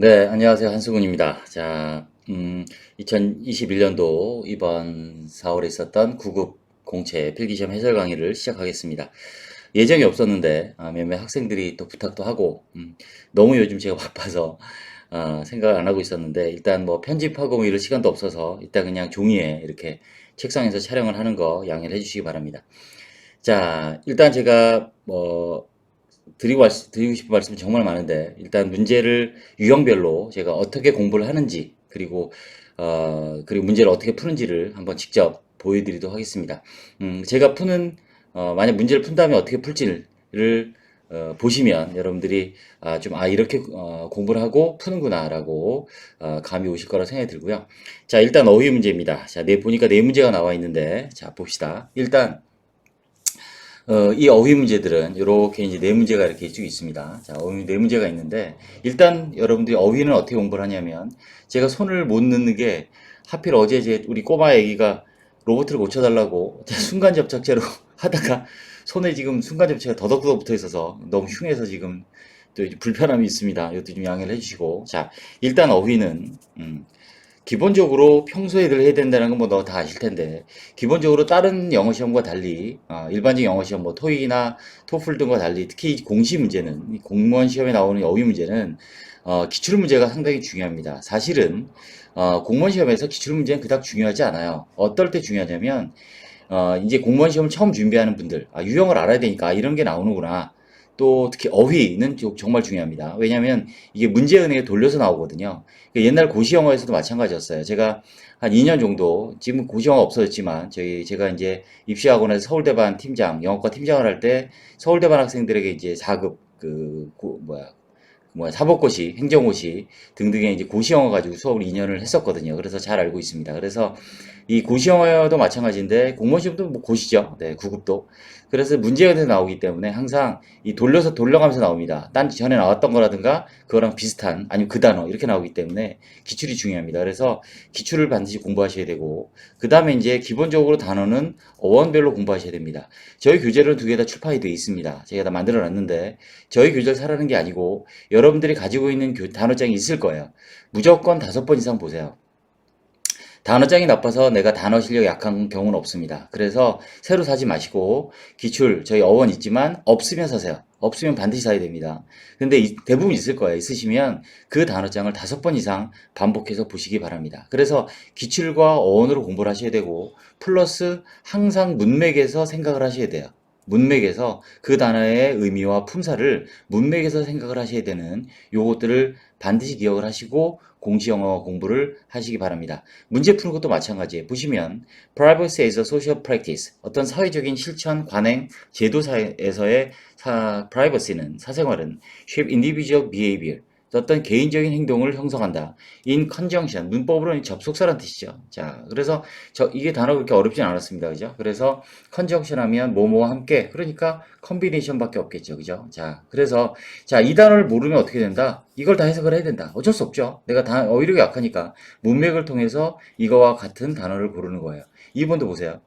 네, 안녕하세요. 한승훈입니다. 자, 2021년도 이번 4월에 있었던 9급 공채 필기시험 해설 강의를 시작하겠습니다. 예정이 없었는데 몇몇 학생들이 또 부탁도 하고 너무 요즘 제가 바빠서 생각 안 하고 있었는데 일단 뭐 편집하고 뭐 이럴 시간도 없어서 일단 그냥 종이에 이렇게 책상에서 촬영을 하는 거 양해를 해주시기 바랍니다. 자, 일단 제가 뭐 드리고 싶은 말씀이 정말 많은데 일단 문제를 유형별로 제가 어떻게 공부를 하는지 그리고 문제를 어떻게 푸는지를 한번 직접 보여드리도록 하겠습니다. 제가 만약 문제를 푼 다음에 어떻게 풀지를 보시면 여러분들이 이렇게 공부를 하고 푸는구나라고 감이 오실 거라 생각이 들고요. 자, 일단 어휘 문제입니다. 자, 보니까 네 문제가 나와 있는데 자, 봅시다. 일단 이 어휘 문제들은 이렇게 이제 네 문제가 이렇게 쭉 있습니다. 자, 어휘 네 문제가 있는데 일단 여러분들이 어휘는 어떻게 공부를 하냐면 제가 손을 못 넣는 게 하필 어제 우리 꼬마 애기가 로봇을 고쳐달라고 순간 접착제로 하다가 손에 지금 순간 접착제가 더덕더덕 붙어 있어서 너무 흉해서 지금 또 이제 불편함이 있습니다. 이것도 좀 양해를 해주시고 자, 일단 어휘는 기본적으로 평소에 늘 해야 된다는 건 뭐 너 다 아실 텐데 기본적으로 다른 영어 시험과 달리 일반적 영어 시험 뭐 토익이나 토플 등과 달리 특히 이 공시 문제는 이 공무원 시험에 나오는 어휘 문제는 기출 문제가 상당히 중요합니다. 사실은 공무원 시험에서 기출 문제는 그닥 중요하지 않아요. 어떨 때 중요하냐면 이제 공무원 시험을 처음 준비하는 분들, 유형을 알아야 되니까 이런 게 나오는구나. 또 특히 어휘는 정말 중요합니다. 왜냐하면 이게 문제은행에 돌려서 나오거든요. 그러니까 옛날 고시영어에서도 마찬가지였어요. 제가 한 2년 정도, 지금 고시영어 없어졌지만, 제가 이제 입시학원에서 서울대반 팀장, 영어과 팀장을 할 때 서울대반 학생들에게 이제 4급, 사법고시, 행정고시 등등의 이제 고시영어 가지고 수업을 2년을 했었거든요. 그래서 잘 알고 있습니다. 그래서 이 고시영어도 마찬가지인데 공무원 시험도 뭐 고시죠. 네, 9급도. 그래서 문제가 나오기 때문에 항상 이 돌려가면서 나옵니다. 딴 전에 나왔던 거라든가 그거랑 비슷한 아니면 그 단어 이렇게 나오기 때문에 기출이 중요합니다. 그래서 기출을 반드시 공부하셔야 되고 그 다음에 이제 기본적으로 단어는 어원별로 공부하셔야 됩니다. 저희 교재로 두 개 다 출판이 되어 있습니다. 제가 다 만들어 놨는데 저희 교재를 사라는 게 아니고 여러분들이 가지고 있는 단어장이 있을 거예요. 무조건 5번 이상 보세요. 단어장이 나빠서 내가 단어 실력이 약한 경우는 없습니다. 그래서 새로 사지 마시고 기출 저희 어원 있지만 없으면 사세요. 없으면 반드시 사야 됩니다. 근데 대부분 있을 거예요. 있으시면 그 단어장을 5번 이상 반복해서 보시기 바랍니다. 그래서 기출과 어원으로 공부를 하셔야 되고 플러스 항상 문맥에서 생각을 하셔야 돼요. 문맥에서 그 단어의 의미와 품사를 문맥에서 생각을 하셔야 되는 요것들을 반드시 기억을 하시고 공시 영어 공부를 하시기 바랍니다. 문제 푸는 것도 마찬가지예요. 보시면 privacy as a social practice 어떤 사회적인 실천, 관행, 제도사에서의 privacy는 사생활은 shape individual behavior 어떤 개인적인 행동을 형성한다. in conjunction 문법으로는 접속사란 뜻이죠. 자, 그래서 이게 단어가 그렇게 어렵진 않았습니다. 그죠? 그래서 conjunction 하면 뭐뭐와 함께 그러니까 combination밖에 없겠죠. 그죠? 자, 그래서 자, 이 단어를 모르면 어떻게 된다? 이걸 다 해석을 해야 된다. 어쩔 수 없죠. 내가 어휘력이 약하니까 문맥을 통해서 이거와 같은 단어를 고르는 거예요. 2번도 보세요.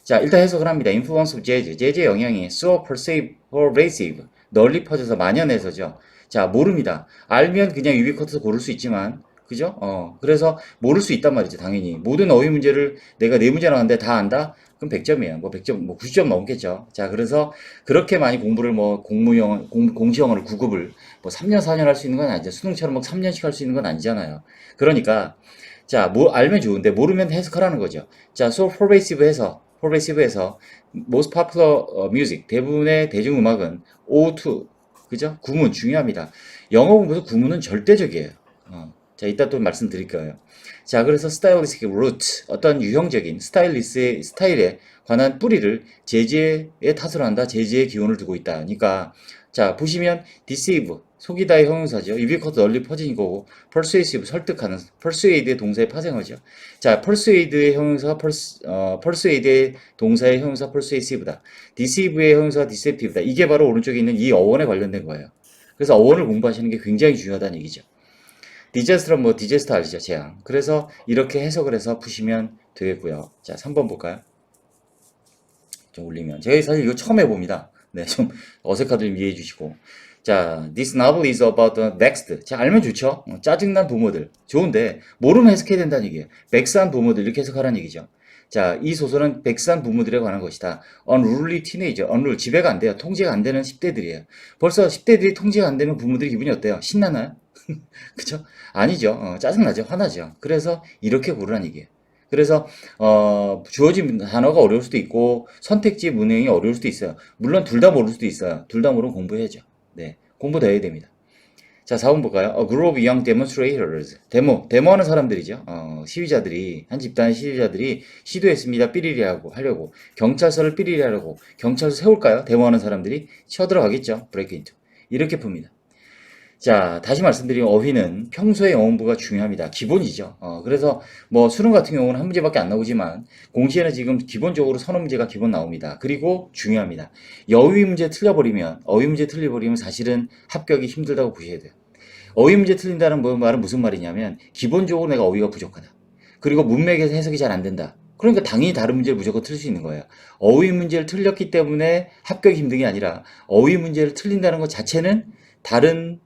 자, 일단 해석을 합니다. Influence of jazz. 재즈의 영향이 so pervasive, 널리 퍼져서 만연해서죠. 자, 모릅니다. 알면 그냥 유비쿼트에서 고를 수 있지만, 그죠? 그래서 모를 수 있단 말이죠, 당연히. 모든 어휘 문제를 내가 네 문제 나왔는데 다 안다? 그럼 100점이에요. 뭐 100점, 뭐 90점 넘겠죠. 자, 그래서 그렇게 많이 공부를 뭐 공시영어를 9급을 뭐 3년, 4년 할 수 있는 건 아니죠. 수능처럼 막 3년씩 할 수 있는 건 아니잖아요. 그러니까, 자, 알면 좋은데 모르면 해석하라는 거죠. 자, so pervasive에서 most popular music 대부분의 대중음악은 O2 그죠? 구문 중요합니다. 영어 공부에서 구문은 절대적이에요. 자, 이따 또 말씀드릴 거예요. 자, 그래서 stylistic root 어떤 유형적인 스타일리스의 스타일에 관한 뿌리를 재즈에 탓을 한다. 재즈의 기원을 두고 있다. 그러니까 자, 보시면 deceive 속이다의 형용사죠. ubiquitous 널리 퍼진 거고 persuasive 설득하는 persuade의 동사의 파생어죠. 자, persuade의 형용사가 persuade의 동사의 형용사 persuasive다. deceive의 형용사가 deceptive다. 이게 바로 오른쪽에 있는 이 어원에 관련된 거예요. 그래서 어원을 공부하시는 게 굉장히 중요하다는 얘기죠. 디제스트는 뭐 디제스트 아시죠? 재앙. 그래서 이렇게 해석을 해서 푸시면 되겠고요. 자, 3번 볼까요? 좀 올리면. 제가 사실 이거 처음 해봅니다. 네, 좀 어색하들 이해해 주시고. 자, this novel is about the vexed. 자, 알면 좋죠. 짜증난 부모들. 좋은데, 모르면 해석해야 된다는 얘기예요. vex한 부모들, 이렇게 해석하라는 얘기죠. 자, 이 소설은 vex한 부모들에 관한 것이다. unruly teenager, unruly, 지배가 안 돼요. 통제가 안 되는 10대들이에요. 벌써 10대들이 통제가 안 되면 부모들이 기분이 어때요? 신나나요? 그쵸? 아니죠. 짜증나죠. 화나죠. 그래서 이렇게 고르라는 얘기예요. 그래서 주어진 단어가 어려울 수도 있고 선택지 문형이 어려울 수도 있어요. 물론 둘 다 모를 수도 있어요. 둘 다 모르면 공부해야죠. 네, 공부 더 해야 됩니다. 자, 4번 볼까요? A group of young demonstrators. 데모하는 사람들이죠. 시위자들이, 한 집단의 시위자들이 시도했습니다. 삐리리 하려고. 경찰서를 삐리리 하려고. 경찰서 세울까요? 데모하는 사람들이 쳐들어가겠죠. break into. 이렇게 풉니다. 자, 다시 말씀드리면 어휘는 평소의 영어공부가 중요합니다. 기본이죠. 그래서 뭐 수능 같은 경우는 한 문제밖에 안 나오지만 공시에는 지금 기본적으로 서너 문제가 기본 나옵니다. 그리고 중요합니다. 어휘 문제 틀려버리면 사실은 합격이 힘들다고 보셔야 돼요. 어휘 문제 틀린다는 말은 무슨 말이냐면 기본적으로 내가 어휘가 부족하다. 그리고 문맥에서 해석이 잘 안 된다. 그러니까 당연히 다른 문제를 무조건 틀릴 수 있는 거예요. 어휘 문제를 틀렸기 때문에 합격이 힘든 게 아니라 어휘 문제를 틀린다는 것 자체는 다른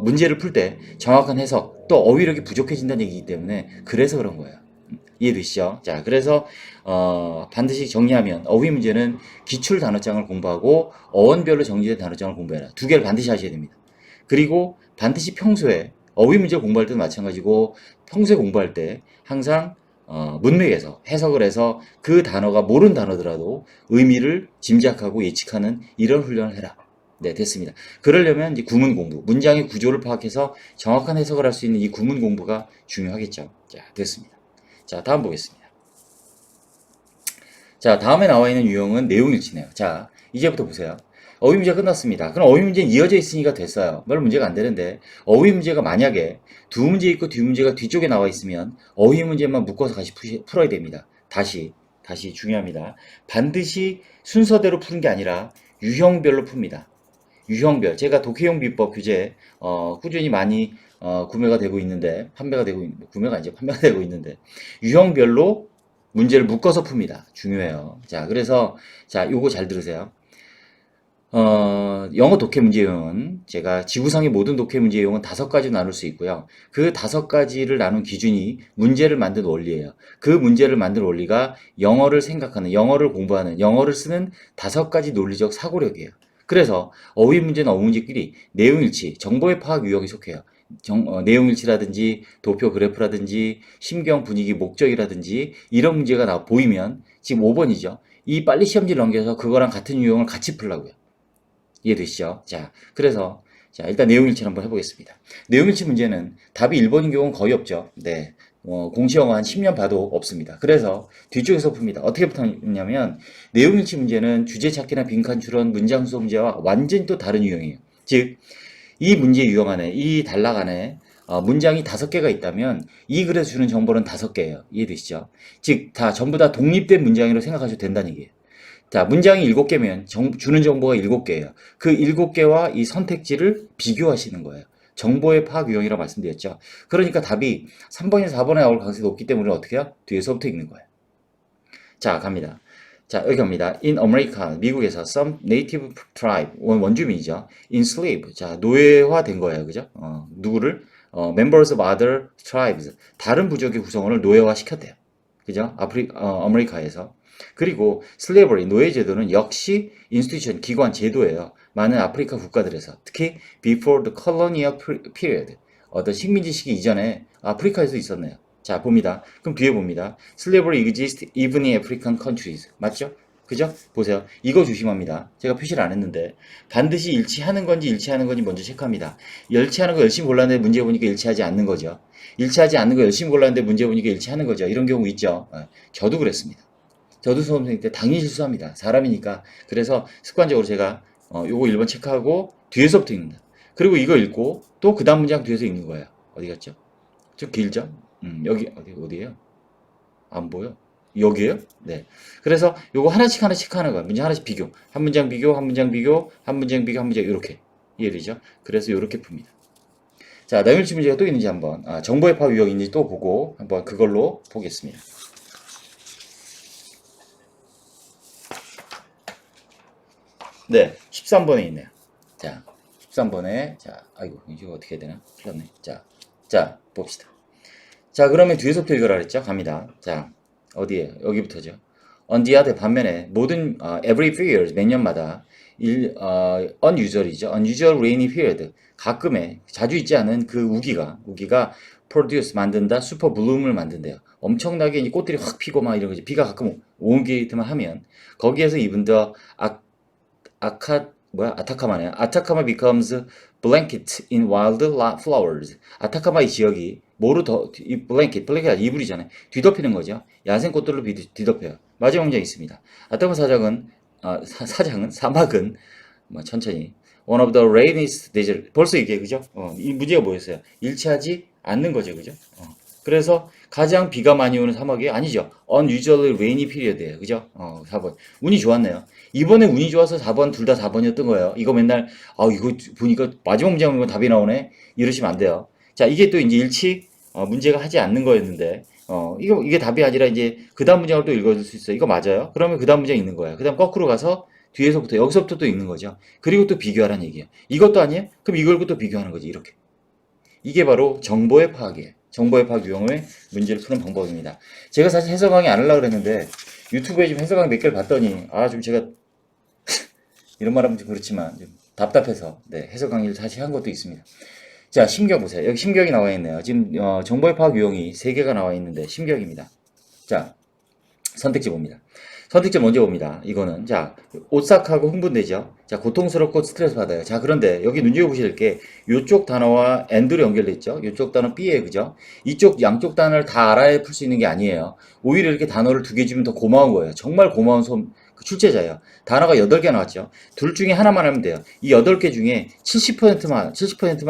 문제를 풀 때 정확한 해석 또 어휘력이 부족해진다는 얘기이기 때문에 그래서 그런 거예요. 이해되시죠? 자, 그래서 반드시 정리하면 어휘 문제는 기출 단어장을 공부하고 어원별로 정리된 단어장을 공부해라. 두 개를 반드시 하셔야 됩니다. 그리고 반드시 평소에 어휘 문제를 공부할 때도 마찬가지고 평소에 공부할 때 항상 문맥에서 해석을 해서 그 단어가 모르는 단어더라도 의미를 짐작하고 예측하는 이런 훈련을 해라. 네, 됐습니다. 그러려면 이제 구문 공부, 문장의 구조를 파악해서 정확한 해석을 할 수 있는 이 구문 공부가 중요하겠죠. 자, 됐습니다. 자, 다음 보겠습니다. 자, 다음에 나와 있는 유형은 내용일치네요. 자, 이제부터 보세요. 어휘 문제 끝났습니다. 그럼 어휘 문제는 이어져 있으니까 됐어요. 별로 문제가 안 되는데 어휘 문제가 만약에 두 문제 있고 뒷 문제가 뒤쪽에 나와 있으면 어휘 문제만 묶어서 같이 풀어야 됩니다. 다시 중요합니다. 반드시 순서대로 푸는 게 아니라 유형별로 풉니다. 유형별. 제가 독해용 비법 교재 꾸준히 많이 구매가 되고 있는데 구매가 아니죠. 판매가 되고 있는데 유형별로 문제를 묶어서 풉니다. 중요해요. 자, 그래서 자, 요거 잘 들으세요. 영어 독해 문제 유형은 제가 지구상의 모든 독해 문제 유형은 5가지 나눌 수 있고요. 그 5가지를 나눈 기준이 문제를 만든 원리예요. 그 문제를 만든 원리가 영어를 생각하는, 영어를 공부하는, 영어를 쓰는 5가지 논리적 사고력이에요. 그래서 어휘 문제나 어휘 문제끼리 내용일치, 정보의 파악 유형에 속해요. 내용일치라든지 도표 그래프라든지 심경 분위기 목적이라든지 이런 문제가 보이면 지금 5번이죠. 이 빨리 시험지를 넘겨서 그거랑 같은 유형을 같이 풀라고요. 이해되시죠? 자, 그래서 자, 일단 내용일치를 한번 해보겠습니다. 내용일치 문제는 답이 1번인 경우는 거의 없죠. 네. 공시영어 한 10년 봐도 없습니다. 그래서 뒤쪽에서 풉니다. 어떻게 붙었냐면 내용일치 문제는 주제 찾기나 빈칸 추론, 문장 수업 문제와 완전히 또 다른 유형이에요. 즉, 이 문제 유형 안에, 이 단락 안에 문장이 5개가 있다면 이 글에서 주는 정보는 5개예요. 이해되시죠? 즉, 전부 다 독립된 문장으로 생각하셔도 된다는 얘기예요. 자, 문장이 7개면 주는 정보가 7개예요. 그 7개와 이 선택지를 비교하시는 거예요. 정보의 파악 유형이라고 말씀드렸죠. 그러니까 답이 3번이나 4번에 나올 가능성이 높기 때문에 어떻게 해요? 뒤에서부터 읽는 거예요. 자, 갑니다. 자, 여기 갑니다. In America, 미국에서 some native tribe, 원주민이죠. Enslave, 자, 노예화된 거예요. 그죠? 누구를? Members of other tribes, 다른 부족의 구성원을 노예화 시켰대요. 그죠? 아메리카에서. 그리고 slavery, 노예 제도는 역시 institution, 기관, 제도예요. 많은 아프리카 국가들에서. 특히 before the colonial period, 어떤 식민지 시기 이전에 아프리카에서 있었네요. 자, 봅니다. 그럼 뒤에 봅니다. Slavery exists even in African countries. 맞죠? 그죠? 보세요. 이거 조심합니다. 제가 표시를 안 했는데 반드시 일치하는 건지 일치하는 건지 먼저 체크합니다. 일치하는 거 열심히 골랐는데 문제 보니까 일치하지 않는 거죠. 일치하지 않는 거 열심히 골랐는데 문제 보니까 일치하는 거죠. 이런 경우 있죠. 저도 그랬습니다. 저도 수험 선생님 때 당연히 실수합니다. 사람이니까. 그래서 습관적으로 제가 요거 1번 체크하고 뒤에서부터 읽는다. 그리고 이거 읽고 또 그 다음 문장 뒤에서 읽는 거예요. 어디 갔죠? 좀 길죠? 여기 어디예요? 안 보여? 여기에요? 네. 그래서 요거 하나씩 하는 거야. 문장 하나씩 비교. 한 문장 비교, 한 문장 비교, 한 문장 비교, 한 문장 이렇게. 이해되죠? 그래서 요렇게 풉니다. 자, 내용일치 문제가 또 있는지 한번 정보의 파악 유형인지 또 보고 한번 그걸로 보겠습니다. 네, 13번에 있네요. 자, 13번에, 자, 아이고, 이거 어떻게 해야 되나? 틀렸네. 자, 봅시다. 자, 그러면 뒤에서부터 읽으라 그랬죠? 갑니다. 자, 어디에? 여기부터죠. On the other, 반면에, 모든, every few years, 몇 년마다, unusual이죠. unusual rainy period. 가끔의, 자주 있지 않은 그 우기가 produce, 만든다, super bloom을 만든대요. 엄청나게 이제 꽃들이 확 피고 막 이런 거지. 비가 가끔 오기만 하면, 거기에서 이분도 아타카마네요. 아타카마 becomes blanket in wild flowers. 아타카마 이 지역이 뭐로 이 블랭켓 아니라 이불이잖아요. 뒤덮이는 거죠. 야생 꽃들로 뒤덮여요. 마지막 문장이 있습니다. 아타카마 사막은 뭐 천천히 one of the rainiest desert. 벌써 이게 그죠? 이 문제가 뭐였어요? 일치하지 않는 거죠, 그죠? 그래서 가장 비가 많이 오는 사막이 아니죠. unusually rainy period예요. 그죠? 4번. 운이 좋았네요. 이번에 운이 좋아서 4번 둘 다 4번이었던 거예요. 이거 맨날 이거 보니까 마지막 문제 보면 답이 나오네. 이러시면 안 돼요. 자, 이게 또 이제 문제가 하지 않는 거였는데 이게 답이 아니라 이제 그다음 문장을 또 읽어줄 수 있어요. 이거 맞아요. 그러면 그다음 문장 읽는 거예요. 그다음 거꾸로 가서 뒤에서부터 여기서부터 또 읽는 거죠. 그리고 또 비교하라는 얘기예요. 이것도 아니에요? 그럼 이걸 또 비교하는 거지. 이렇게. 이게 바로 정보의 파악이에요. 정보의 파악 유형의 문제를 푸는 방법입니다. 제가 사실 해석 강의 안 하려고 그랬는데 유튜브에 지금 해석 강의 몇 개를 봤더니 좀 제가 이런 말하면 좀 그렇지만 좀 답답해서 해석 강의를 다시 한 것도 있습니다. 자, 심경 보세요. 여기 심경이 나와 있네요. 지금 정보의 파악 유형이 3개가 나와 있는데 심경입니다. 자, 선택지 봅니다. 선택지 먼저 봅니다. 이거는 자, 오싹하고 흥분되죠. 자, 고통스럽고 스트레스 받아요. 자, 그런데 여기 눈여겨보실 게 이쪽 단어와 and로 연결돼 있죠. 이쪽 단어 B에 그죠? 이쪽 양쪽 단어를 다 알아야 풀 수 있는 게 아니에요. 오히려 이렇게 단어를 2개 주면 더 고마운 거예요. 정말 고마운 출제자예요. 단어가 8개 나왔죠. 둘 중에 하나만 하면 돼요. 이 8개 중에 70%만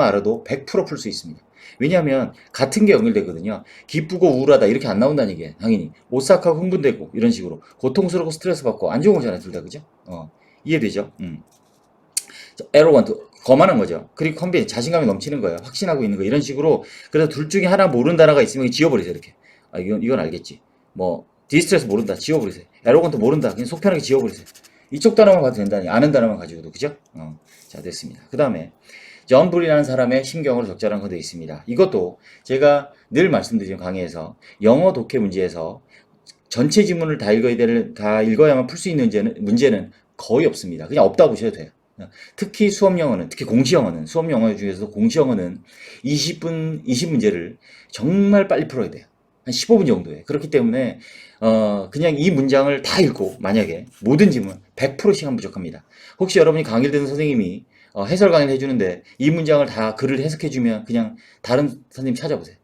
알아도 100% 풀 수 있습니다. 왜냐하면 같은 게 연결되거든요. 기쁘고 우울하다 이렇게 안 나온다는 얘기예요. 당연히 오싹하고 흥분되고 이런 식으로 고통스럽고 스트레스 받고 안 좋은 거잖아요. 둘 다 그죠? 이해되죠? 에러 원투 거만한 거죠. 그리고 컨비 자신감이 넘치는 거예요. 확신하고 있는 거 이런 식으로. 그래서 둘 중에 하나 모르는 단어가 있으면 지워버리세요. 이렇게. 이건 알겠지. 뭐 디스트레스 모른다. 지워버리세요. 에로건트 모른다. 그냥 속 편하게 지워버리세요. 이쪽 단어만 가도 된다니. 아는 단어만 가지고도 그죠? 자, 됐습니다. 그 다음에 존블이라는 사람의 심경으로 적절한 거 되어 있습니다. 이것도 제가 늘 말씀드린 강의에서 영어 독해 문제에서 전체 지문을 다 읽어야만 풀 수 있는 문제는 거의 없습니다. 그냥 없다 보셔도 돼요. 특히 수업영어는, 특히 공시영어는, 수업영어 중에서도 공시영어는 20문제를 정말 빨리 풀어야 돼요. 한 15분 정도에. 그렇기 때문에, 그냥 이 문장을 다 읽고, 만약에 모든 지문 100% 시간 부족합니다. 혹시 여러분이 강의를 듣는 선생님이 해설 강의를 해주는데 이 문장을 다 글을 해석해주면 그냥 다른 선생님 찾아보세요.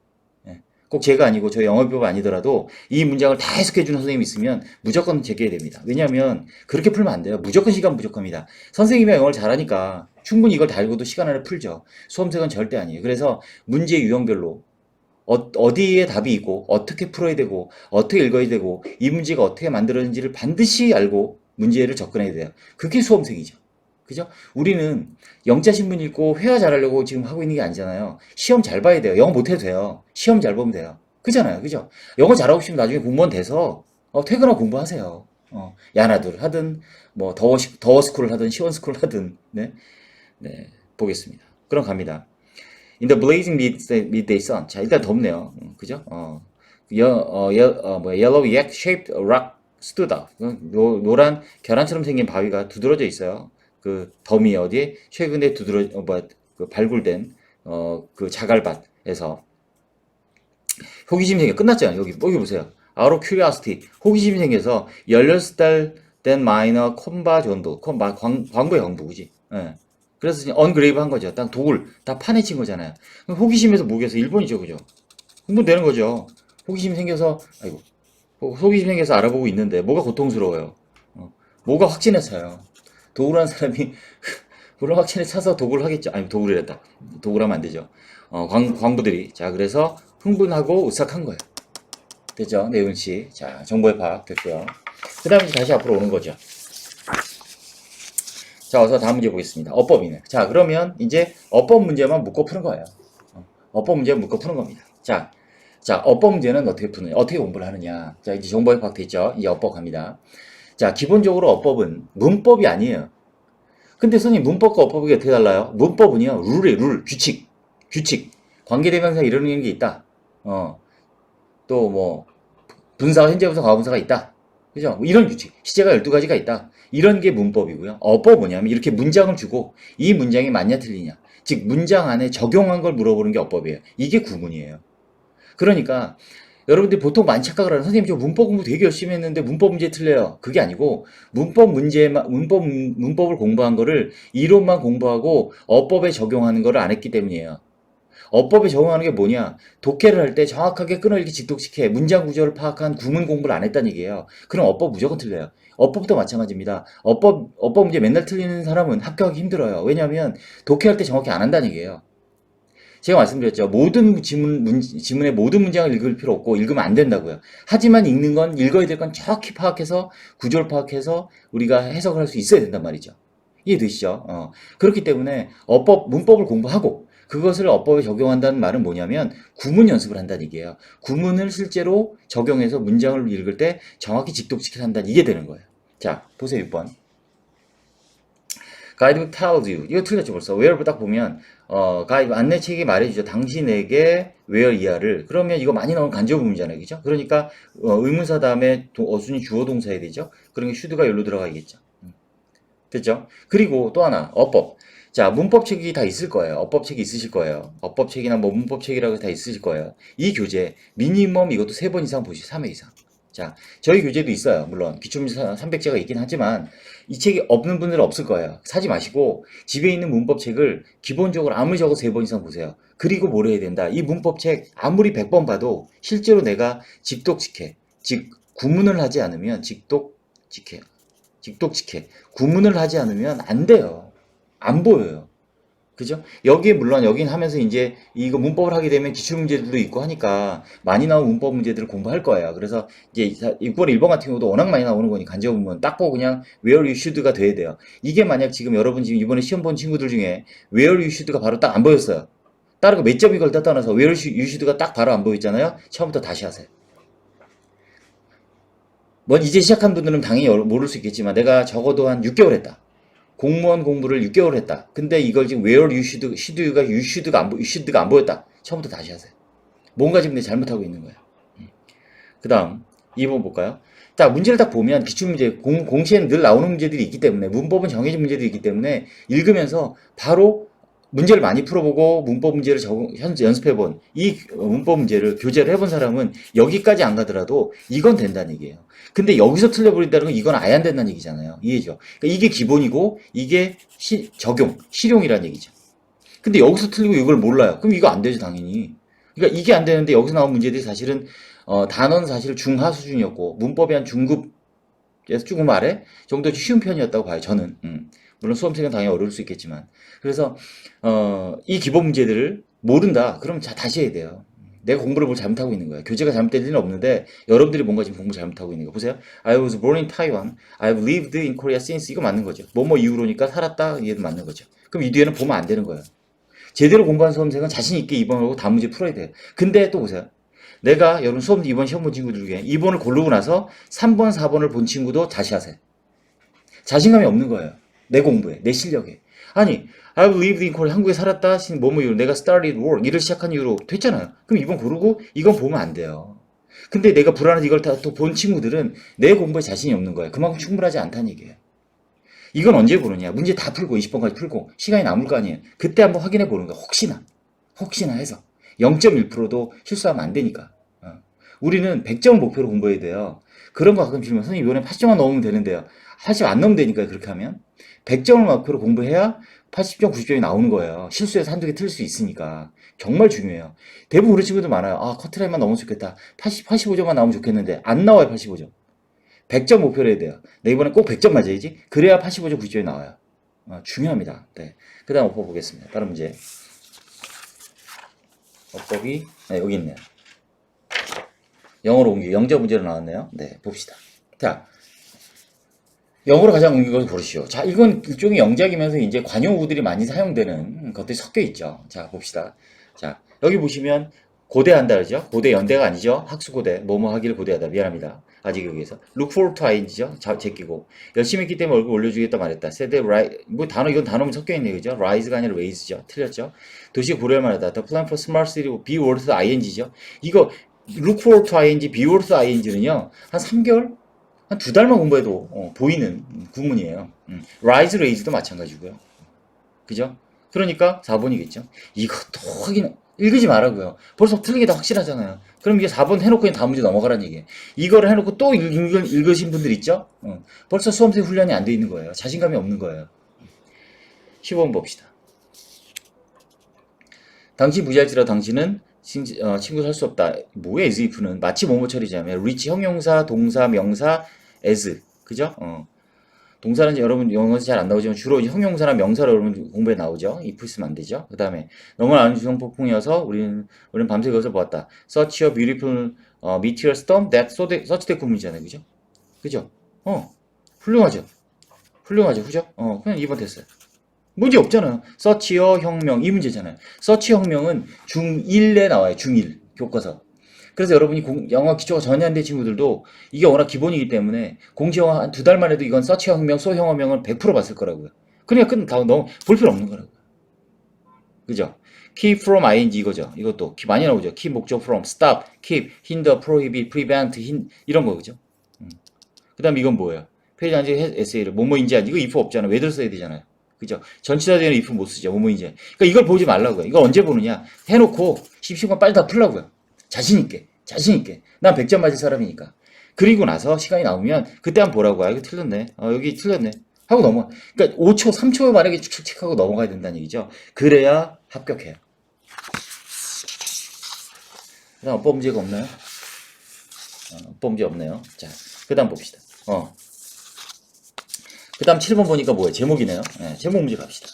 꼭 제가 아니고 저희 영어비법 아니더라도 이 문장을 다 해석해주는 선생님이 있으면 무조건 제껴야 됩니다. 왜냐하면 그렇게 풀면 안 돼요. 무조건 시간 부족합니다. 선생님이 영어를 잘하니까 충분히 이걸 다 읽어도 시간 안에 풀죠. 수험생은 절대 아니에요. 그래서 문제 유형별로 어디에 답이 있고 어떻게 풀어야 되고 어떻게 읽어야 되고 이 문제가 어떻게 만들어졌는지를 반드시 알고 문제를 접근해야 돼요. 그게 수험생이죠. 그죠? 우리는 영자 신문 읽고 회화 잘하려고 지금 하고 있는 게 아니잖아요. 시험 잘 봐야 돼요. 영어 못해도 돼요. 시험 잘 보면 돼요. 그잖아요. 그죠? 영어 잘하고 싶으면 나중에 공무원 돼서 퇴근하고 공부하세요. 야나들 하든 뭐 더워 스쿨을 하든 시원 스쿨을 하든 네, 보겠습니다. 그럼 갑니다. In the blazing midday sun. 자, 일단 덥네요. 그죠? yellow yak-shaped rock stood up. 노란 계란처럼 생긴 바위가 두드러져 있어요. 그 더미 어디에 최근에 그 발굴된 그 자갈밭에서 호기심이 생겨 끝났잖아요. 여기 보세요. Out of curiosity 호기심이 생겨서 16달 된 마이너 콤바 정도 광부의 광부 그지? 예. 그래서 언그레이브 한 거죠. 딱 독을 다 판에 친 거잖아요. 호기심에서 목에서 일본이죠, 그죠? 흥분되는 거죠. 호기심 생겨서 호기심 생겨서 알아보고 있는데 뭐가 고통스러워요. 뭐가 확신에 차요. 도구라는 사람이 그런 확신에 차서 도구를 하겠죠. 아니 도구를 하면 안 되죠. 광부들이 자 그래서 흥분하고 우싹한 거예요. 됐죠? 내용치. 자 정보의 파악 됐고요. 그 다음에 다시 앞으로 오는 거죠. 자 어서 다음 문제 보겠습니다. 어법이네. 자 그러면 이제 어법 문제만 묶어 푸는 거예요. 어법 문제만 묶어 푸는 겁니다. 자 어법 문제는 어떻게 푸느냐, 어떻게 공부를 하느냐. 자 이제 정보의 파악 됐죠? 이제 어법 갑니다. 자, 기본적으로 어법은 문법이 아니에요. 근데 선생님 문법과 어법이 어떻게 달라요? 문법은요 룰이에요. 룰, 규칙. 관계대명사 이런 게 있다. 또 뭐 분사, 현재분사, 과거분사가 있다. 그죠? 뭐 이런 규칙. 시제가 12가지가 있다. 이런 게 문법이고요. 어법 뭐냐면 이렇게 문장을 주고 이 문장이 맞냐 틀리냐. 즉 문장 안에 적용한 걸 물어보는 게 어법이에요. 이게 구문이에요. 그러니까 여러분들이 보통 많이 착각을 하는 선생님 저 문법 공부 되게 열심히 했는데 문법 문제 틀려요. 그게 아니고 문법을 공부한 거를 이론만 공부하고 어법에 적용하는 거를 안 했기 때문이에요. 어법에 적용하는 게 뭐냐? 독해를 할 때 정확하게 끊어읽기 직독식해 문장 구조를 파악한 구문 공부를 안 했다는 얘기예요. 그럼 어법 무조건 틀려요. 어법도 마찬가지입니다. 어법 문제 맨날 틀리는 사람은 합격하기 힘들어요. 왜냐하면 독해할 때 정확히 안 한다는 얘기예요. 제가 말씀드렸죠. 모든 지문의 모든 문장을 읽을 필요 없고 읽으면 안 된다고요. 하지만 읽는 건 읽어야 될 건 정확히 파악해서 구조를 파악해서 우리가 해석을 할 수 있어야 된단 말이죠. 이해되시죠? 그렇기 때문에 문법을 공부하고 그것을 어법에 적용한다는 말은 뭐냐면 구문 연습을 한다는 얘기예요. 구문을 실제로 적용해서 문장을 읽을 때 정확히 직독시켜서 한다는 이게 되는 거예요. 자, 보세요. 6번. 가이드북 tells you. 이거 틀렸죠 벌써. where를 딱 보면 안내책이 말해주죠. 당신에게 where 이하를. 그러면 이거 많이 나오는 간접의문이잖아요. 그죠? 그러니까 의문사 다음에 어순이 주어 동사야 되죠. 그러니까 should가 여기로 들어가야겠죠. 됐죠? 그리고 또 하나 어법. 자, 문법책이 다 있을 거예요. 어법책이 있으실 거예요. 어법책이나 뭐 문법책이라고 다 있으실 거예요. 이 교재 미니멈 이것도 3번 이상 보시죠. 3회 이상. 자, 저희 교재도 있어요. 물론 기초문제 300제가 있긴 하지만 이 책이 없는 분들은 없을 거예요. 사지 마시고 집에 있는 문법책을 기본적으로 아무리 적어도 3번 이상 보세요. 그리고 뭘 해야 된다. 이 문법책 아무리 100번 봐도 실제로 내가 직독직해. 즉 구문을 하지 않으면 직독직해. 구문을 하지 않으면 안 돼요. 안 보여요. 그죠? 물론 여긴 하면서 이제 이거 문법을 하게 되면 기출문제들도 있고 하니까 많이 나온 문법 문제들을 공부할 거예요. 그래서 이제 6번 1번 같은 경우도 워낙 많이 나오는 거니 간접문문 딱 보고 그냥 where you should가 돼야 돼요. 이게 만약 지금 여러분 지금 이번에 시험 본 친구들 중에 where you should가 바로 딱 안 보였어요. 다른 거 몇 점 이걸 떠나서 where you should가 딱 바로 안 보였잖아요. 처음부터 다시 하세요. 뭐 이제 시작한 분들은 당연히 모를 수 있겠지만 내가 적어도 한 6개월 했다. 공무원 공부를 6개월 했다. 근데 이걸 지금 where you should가 you should가 안 보였다. 처음부터 다시 하세요. 뭔가 지금 내가 잘못하고 있는 거예요. 그 다음 2번 볼까요? 자, 문제를 딱 보면 기출문제 공시에는 늘 나오는 문제들이 있기 때문에 문법은 정해진 문제들이 있기 때문에 읽으면서 바로 문제를 많이 풀어보고 문법 문제를 연습해본 이 문법 문제를 교재를 해본 사람은 여기까지 안 가더라도 이건 된다는 얘기예요. 근데 여기서 틀려버린다는 건 이건 아예 안 된다는 얘기잖아요. 이해죠? 그러니까 이게 기본이고 이게 실용이라는 얘기죠. 근데 여기서 틀리고 이걸 몰라요. 그럼 이거 안 되죠, 당연히. 그러니까 이게 안 되는데 여기서 나온 문제들이 사실은 단어는 사실 중하 수준이었고 문법이 한 중급에서 조금 아래 정도 쉬운 편이었다고 봐요, 저는. 물론 수험생은 당연히 어려울 수 있겠지만. 그래서 이 기본 문제들을 모른다. 그럼 다시 해야 돼요. 내가 공부를 뭘 잘못하고 있는 거야. 교재가 잘못될 일은 없는데 여러분들이 뭔가 지금 공부 잘못하고 있는 거 보세요. I was born in Taiwan. I've lived in Korea since. 이거 맞는 거죠. 뭐뭐 이후로니까 살았다. 이게 맞는 거죠. 그럼 이 뒤에는 보면 안 되는 거예요. 제대로 공부한 수험생은 자신 있게 2번을 다 문제 풀어야 돼요. 근데 또 보세요. 내가 여러분 수험 이번 시험 본 친구들 중에 2번을 고르고 나서 3번, 4번을 본 친구도 다시 하세요. 자신감이 없는 거예요. 내 공부에, 내 실력에. 아니, I've lived in Korea, 한국에 살았다, 뭐뭐 이유로, 내가 started work, 일을 시작한 이유로 됐잖아요. 그럼 이번 고르고, 이건 보면 안 돼요. 근데 내가 불안해서 이걸 다 또 본 친구들은 내 공부에 자신이 없는 거예요. 그만큼 충분하지 않다는 얘기예요. 이건 언제 보느냐? 문제 다 풀고, 20번까지 풀고, 시간이 남을 거 아니에요. 그때 한번 확인해 보는 거야. 혹시나 해서. 0.1%도 실수하면 안 되니까. 우리는 100점을 목표로 공부해야 돼요. 그런 거 가끔 질문, 선생님 이번에 80점만 넘으면 되는데요. 80 안 넘으면 되니까요. 그렇게 하면. 100점을 목표로 공부해야 80점, 90점이 나오는 거예요. 실수해서 한두 개 틀릴 수 있으니까. 정말 중요해요. 대부분 우리 친구들 많아요. 커트라인만 넘으면 좋겠다. 85점만 나오면 좋겠는데 안 나와요. 85점. 100점 목표로 해야 돼요. 내 이번에 꼭 100점 맞아야지. 그래야 85점, 90점이 나와요. 중요합니다. 네. 그 다음 어법 보겠습니다. 다른 문제. 어법이 여기 있네요. 영어로 옮기 영재 문제로 나왔네요. 네, 봅시다. 자, 영어로 가장 옮긴 것을 고르시오. 자, 이건 일종의 영작이면서 이제 관용구들이 많이 사용되는 것들이 섞여 있죠. 자, 봅시다. 자, 여기 보시면 고대한다 그러죠? 고대 연대가 아니죠? 학수고대. 뭐뭐 하기를 고대하다. 미안합니다. 아직 여기에서. look forward to ing죠? 제끼고. 열심히 했기 때문에 얼굴 올려주겠다 말했다. said rise. 뭐 단어, 이건 단어만 섞여있네. 그죠? rise가 아니라 raise죠. 틀렸죠? 도시 고려할 만하다. the plan for smart city be worth ing죠? 이거 look forward to ing, be worth ing는요. 한 3개월? 한 2달만 공부해도 보이는 구문이에요. rise, raise도 마찬가지고요. 그죠? 그러니까 4번이겠죠. 이것도 확인, 읽지 말라고요. 벌써 틀린 게 다 확실하잖아요. 그럼 이제 4번 해놓고 그냥 다음 문제 넘어가라는 얘기예요. 이거를 해놓고 또 읽으신 분들 있죠? 벌써 수험생 훈련이 안 돼 있는 거예요. 자신감이 없는 거예요. 15번 봅시다. 당신 무지할지라 당신은 친구 살 수 없다. 뭐야, as if는? 마치 뭐뭐 처리자면 reach 형용사, 동사, 명사, as. 그죠? 동사는 이제 여러분 영어에서 잘 안 나오지만 주로 형용사나 명사로 여러분 공부에 나오죠. if 쓰면 안 되죠. 그 다음에 너무나 아는 주성 폭풍이어서 우리는 밤새 그것을 보았다. Such a beautiful meteor storm that such that 구문이잖아요. 그죠? 그죠? 훌륭하죠. 훌륭하죠. 그죠? 그냥 2번 됐어요. 문제 없잖아요. Such a 혁명 이 문제잖아요. Such 혁명은 중1에 나와요. 중1 교과서. 그래서 여러분이 영어 기초가 전혀 안 된 친구들도 이게 워낙 기본이기 때문에 공시 영어 한 2달만 해도 이건 서치 혁명, 소 혁명을 100% 봤을 거라고요. 그러니까 너무 볼 필요 없는 거라고요. 그죠? keep from ing 이거죠. 이것도 많이 나오죠. keep 목적 from, stop, keep, hinder, prohibit, prevent, 이런 거 그죠? 그 다음에 이건 뭐예요? 페이지 안지 에세이를 뭐뭐인지 이거 if 없잖아. 왜들 써야 되잖아요. 그죠? 전치사되는 if 못 쓰죠. 뭐뭐인지. 그러니까 이걸 보지 말라고요. 이걸 언제 보느냐? 해놓고 십시간 빨리 다 풀라고요. 자신있게. 난 100점 맞을 사람이니까. 그리고 나서 시간이 나오면 그때 한번 보라고. 이거 틀렸네. 여기 틀렸네. 하고 넘어가. 그러니까 5초, 3초 만약에 축축 체크하고 넘어가야 된다는 얘기죠. 그래야 합격해요. 그 다음 어법 문제가 없나요? 어법 문제 없네요. 자, 그 다음 봅시다. 그 다음 7번 보니까 뭐예요? 제목이네요. 네, 제목 문제 갑시다.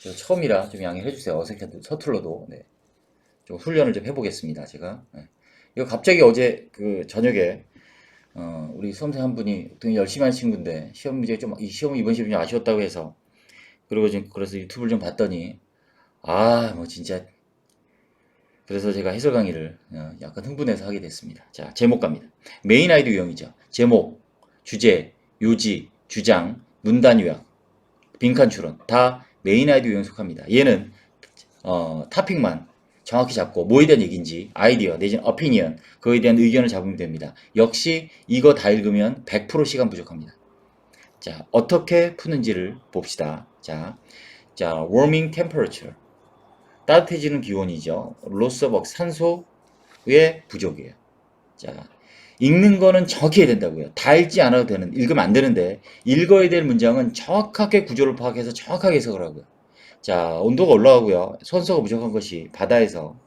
제가 처음이라 좀 양해해 주세요. 어색해도 서툴러도. 네. 좀 훈련을 좀 해보겠습니다. 제가. 네. 이거 갑자기 어제 그 저녁에 우리 수험생 한 분이 되게 열심히 하는 친구인데 시험 문제 좀 이번 시험이 좀 아쉬웠다고 해서 그리고 그래서 유튜브를 좀 봤더니 뭐 진짜 그래서 제가 해설 강의를 약간 흥분해서 하게 됐습니다. 자, 제목 갑니다. 메인 아이디 유형이죠. 제목, 주제, 요지, 주장, 문단 요약, 빈칸 추론 다 메인 아이디 유형에 속합니다. 얘는 토픽만 정확히 잡고 뭐에 대한 얘기인지 아이디어 내지는 어피니언 그거에 대한 의견을 잡으면 됩니다. 역시 이거 다 읽으면 100% 시간 부족합니다. 자, 어떻게 푸는지를 봅시다. 자, warming temperature 따뜻해지는 기온이죠. loss of 산소의 부족이에요. 자, 읽는 거는 정확히 해야 된다고요. 다 읽지 않아도 읽으면 안 되는데 읽어야 될 문장은 정확하게 구조를 파악해서 정확하게 해석을 하고요. 자, 온도가 올라가고요. 선소가 부족한 것이 바다에서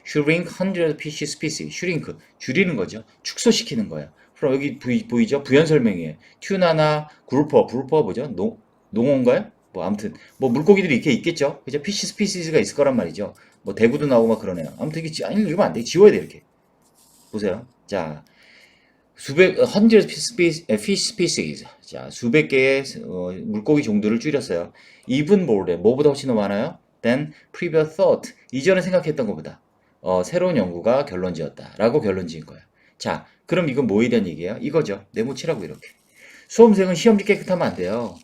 shrink 100 fish species, shrink 줄이는 거죠. 축소시키는 거예요. 그럼 여기 보이죠? 부연 설명이에요. 튜나나 불퍼 뭐죠? 농어인가요? 뭐 아무튼 뭐 물고기들이 이렇게 있겠죠. 그죠? fish species가 있을 거란 말이죠. 뭐 대구도 나오고 막 그러네요. 아무튼 이게 읽으면 안 돼. 지워야 돼 이렇게. 보세요. 자, hundred fish species. 자, 수백 개의 물고기 종들을 줄였어요. even more, 뭐보다 훨씬 더 많아요? than previous thought. 이전에 생각했던 것보다. 새로운 연구가 결론지었다. 라고 결론지은 거예요. 자, 그럼 이건 뭐에 대한 얘기예요? 이거죠. 네모치라고 이렇게. 수험생은 시험지 깨끗하면 안 돼요.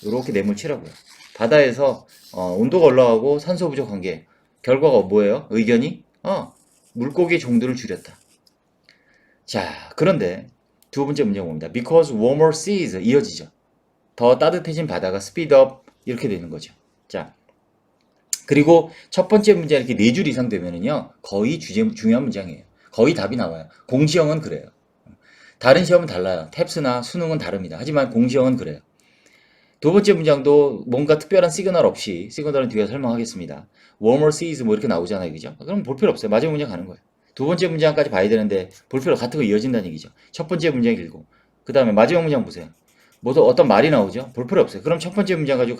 이렇게 네모치라고요. 바다에서 온도가 올라가고 산소 부족한 게 결과가 뭐예요? 의견이? 물고기 종들을 줄였다. 자, 그런데 두 번째 문제가 뭡니다. Because warmer seas 이어지죠. 더 따뜻해진 바다가 speed up 이렇게 되는 거죠. 자, 그리고 첫 번째 문제 이렇게 4줄 이상 되면은요 거의 중요한 문장이에요. 거의 답이 나와요. 공시형은 그래요. 다른 시험은 달라요. 탭스나 수능은 다릅니다. 하지만 공시형은 그래요. 두 번째 문장도 뭔가 특별한 시그널 없이 시그널은 뒤에 설명하겠습니다. warmer seas 뭐 이렇게 나오잖아요. 그죠? 그럼 볼 필요 없어요. 마지막 문장 가는 거예요. 두 번째 문장까지 봐야 되는데 볼 필요 같은 거 이어진다는 얘기죠. 첫 번째 문장 읽고 그 다음에 마지막 문장 보세요. 어떤 말이 나오죠? 볼 필요 없어요. 그럼 첫 번째 문장 가지고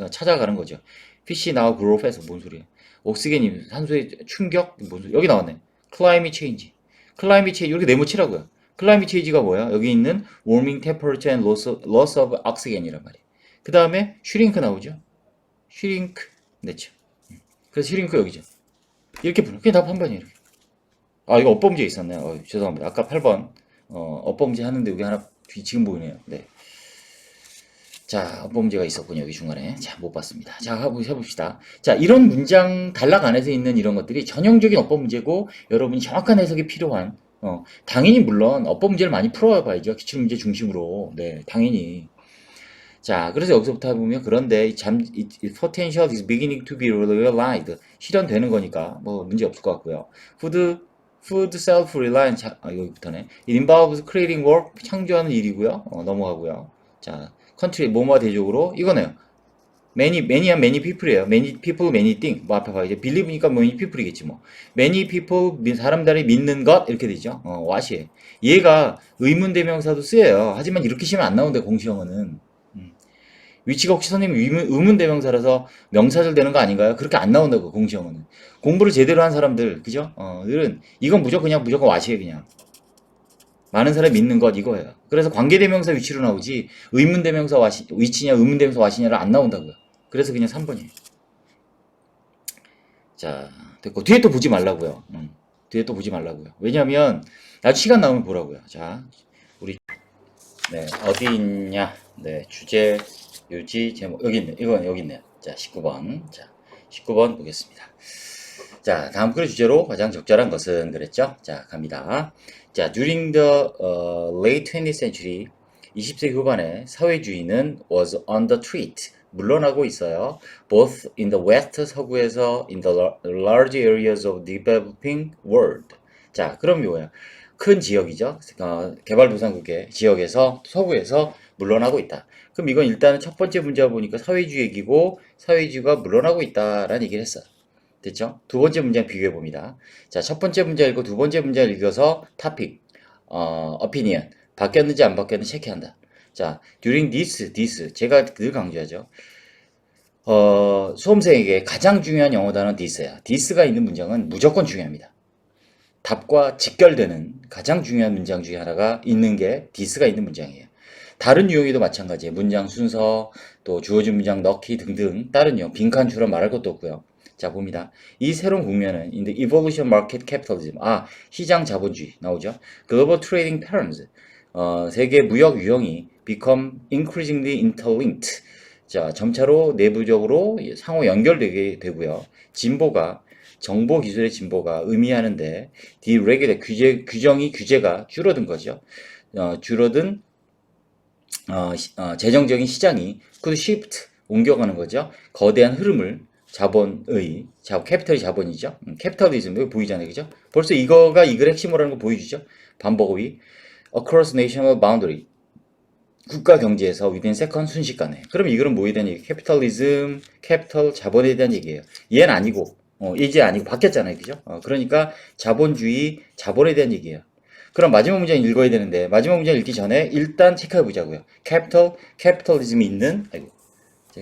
찾아가는 거죠. fish now grow fast 뭔 소리예요? 옥시겐이 산소의 충격 뭔 소리? 여기 나왔네. climate change 이렇게 네모치라고요. climate change가 뭐야? 여기 있는 warming temperature and loss of oxygen이란 말이에요. 그 다음에 shrink 나오죠? shrink 냈죠. 그래서 shrink 여기죠. 이렇게 보는, 그게 답 한 번이에요. 이렇게. 아, 이거 업범죄 있었네요. 죄송합니다. 아까 8번, 업범죄 하는데 여기 하나, 지금 보이네요. 네. 자, 업범죄가 있었군요. 여기 중간에. 자, 못 봤습니다. 자, 해봅시다. 자, 이런 문장 단락 안에서 있는 이런 것들이 전형적인 업범죄고, 여러분이 정확한 해석이 필요한, 당연히 물론 업범죄를 많이 풀어봐야죠. 기출문제 중심으로. 네, 당연히. 자, 그래서 여기서부터 해보면, 그런데 이 potential is beginning to be realized. 실현되는 거니까, 뭐, 문제 없을 것 같고요. food self-reliance, 여기부터네. It involves creating work, 창조하는 일이고요. 넘어가고요. 자, country, 뭐뭐 대적으로, 이거네요. many한 many people이에요. many people, many thing. 뭐 앞에 봐. 이제 believe니까 many people이겠지 뭐. many people, 사람들이 믿는 것, 이렇게 되죠. what이에요. 얘가 의문대명사도 쓰여요. 하지만 이렇게 시면 안 나온대, 공시영어는. 위치가 혹시 선생님 의문대명사라서 명사절 되는 거 아닌가요? 그렇게 안 나온다고, 공시영어는. 공부를 제대로 한 사람들, 그죠? 들은 이건 무조건 와시에 그냥. 많은 사람이 믿는 것 이거예요. 그래서 관계대명사 위치로 나오지 의문대명사 위치냐 의문대명사 와시냐를 안 나온다고요. 그래서 그냥 3번이에요. 자, 됐고 뒤에 또 보지 말라고요. 뒤에 또 보지 말라고요. 왜냐면 나중에 시간 나오면 보라고요. 자, 우리 네, 어디 있냐? 네, 주제, 유지, 제목 여기 있네. 이건 여기 있네요. 자, 19번. 자, 19번 보겠습니다. 자, 다음 글의 주제로 가장 적절한 것은 그랬죠? 자, 갑니다. 자, during the late 20th century, 20세기 후반에 사회주의는 was on the retreat, 물러나고 있어요. both in the west, 서구에서 in the large areas of developing world. 자, 그럼 이거예요. 큰 지역이죠. 개발도상국의 지역에서 서구에서 물러나고 있다. 그럼 이건 일단은 첫 번째 문제와 보니까 사회주의 얘기고 사회주의가 물러나고 있다라는 얘기를 했어요. 됐죠? 두 번째 문장 비교해 봅니다. 자, 첫 번째 문제 읽고 두 번째 문제 읽어서 topic, opinion, 바뀌었는지 안 바뀌었는지 체크한다. 자, during this, 제가 늘 강조하죠. 수험생에게 가장 중요한 영어 단어는 this야. this가 있는 문장은 무조건 중요합니다. 답과 직결되는 가장 중요한 문장 중에 하나가 있는 게 this가 있는 문장이에요. 다른 유형에도 마찬가지예요. 문장 순서, 또 주어진 문장 넣기 등등 다른 유형, 빈칸줄은 말할 것도 없고요. 자, 봅니다. 이 새로운 국면은 in the evolution market capitalism. 시장 자본주의 나오죠. global trading patterns. 세계 무역 유형이 become increasingly interlinked. 자, 점차로 내부적으로 상호 연결되게 되고요. 진보가 정보 기술의 진보가 의미하는데 deregulate 규제가 줄어든 거죠. 줄어든 재정적인 시장이 could shift 옮겨가는 거죠. 거대한 흐름을 캐피탈이 자본이죠. 캐피탈리즘 여기 보이잖아요, 그죠? 벌써 이거가 이 글의 핵심어라는 거 보여주죠. 반복의 across national boundary 국가 경제에서 within second 순식간에. 그럼 이 글은 뭐에 대한 얘기? 캐피탈리즘, 캐피탈 자본에 대한 얘기예요. 얘는 아니고 이제 아니고 바뀌었잖아요, 그죠? 그러니까 자본주의, 자본에 대한 얘기예요. 그럼 마지막 문장 읽어야 되는데 마지막 문장 읽기 전에 일단 체크해 보자고요. 캐피탈리즘이 있는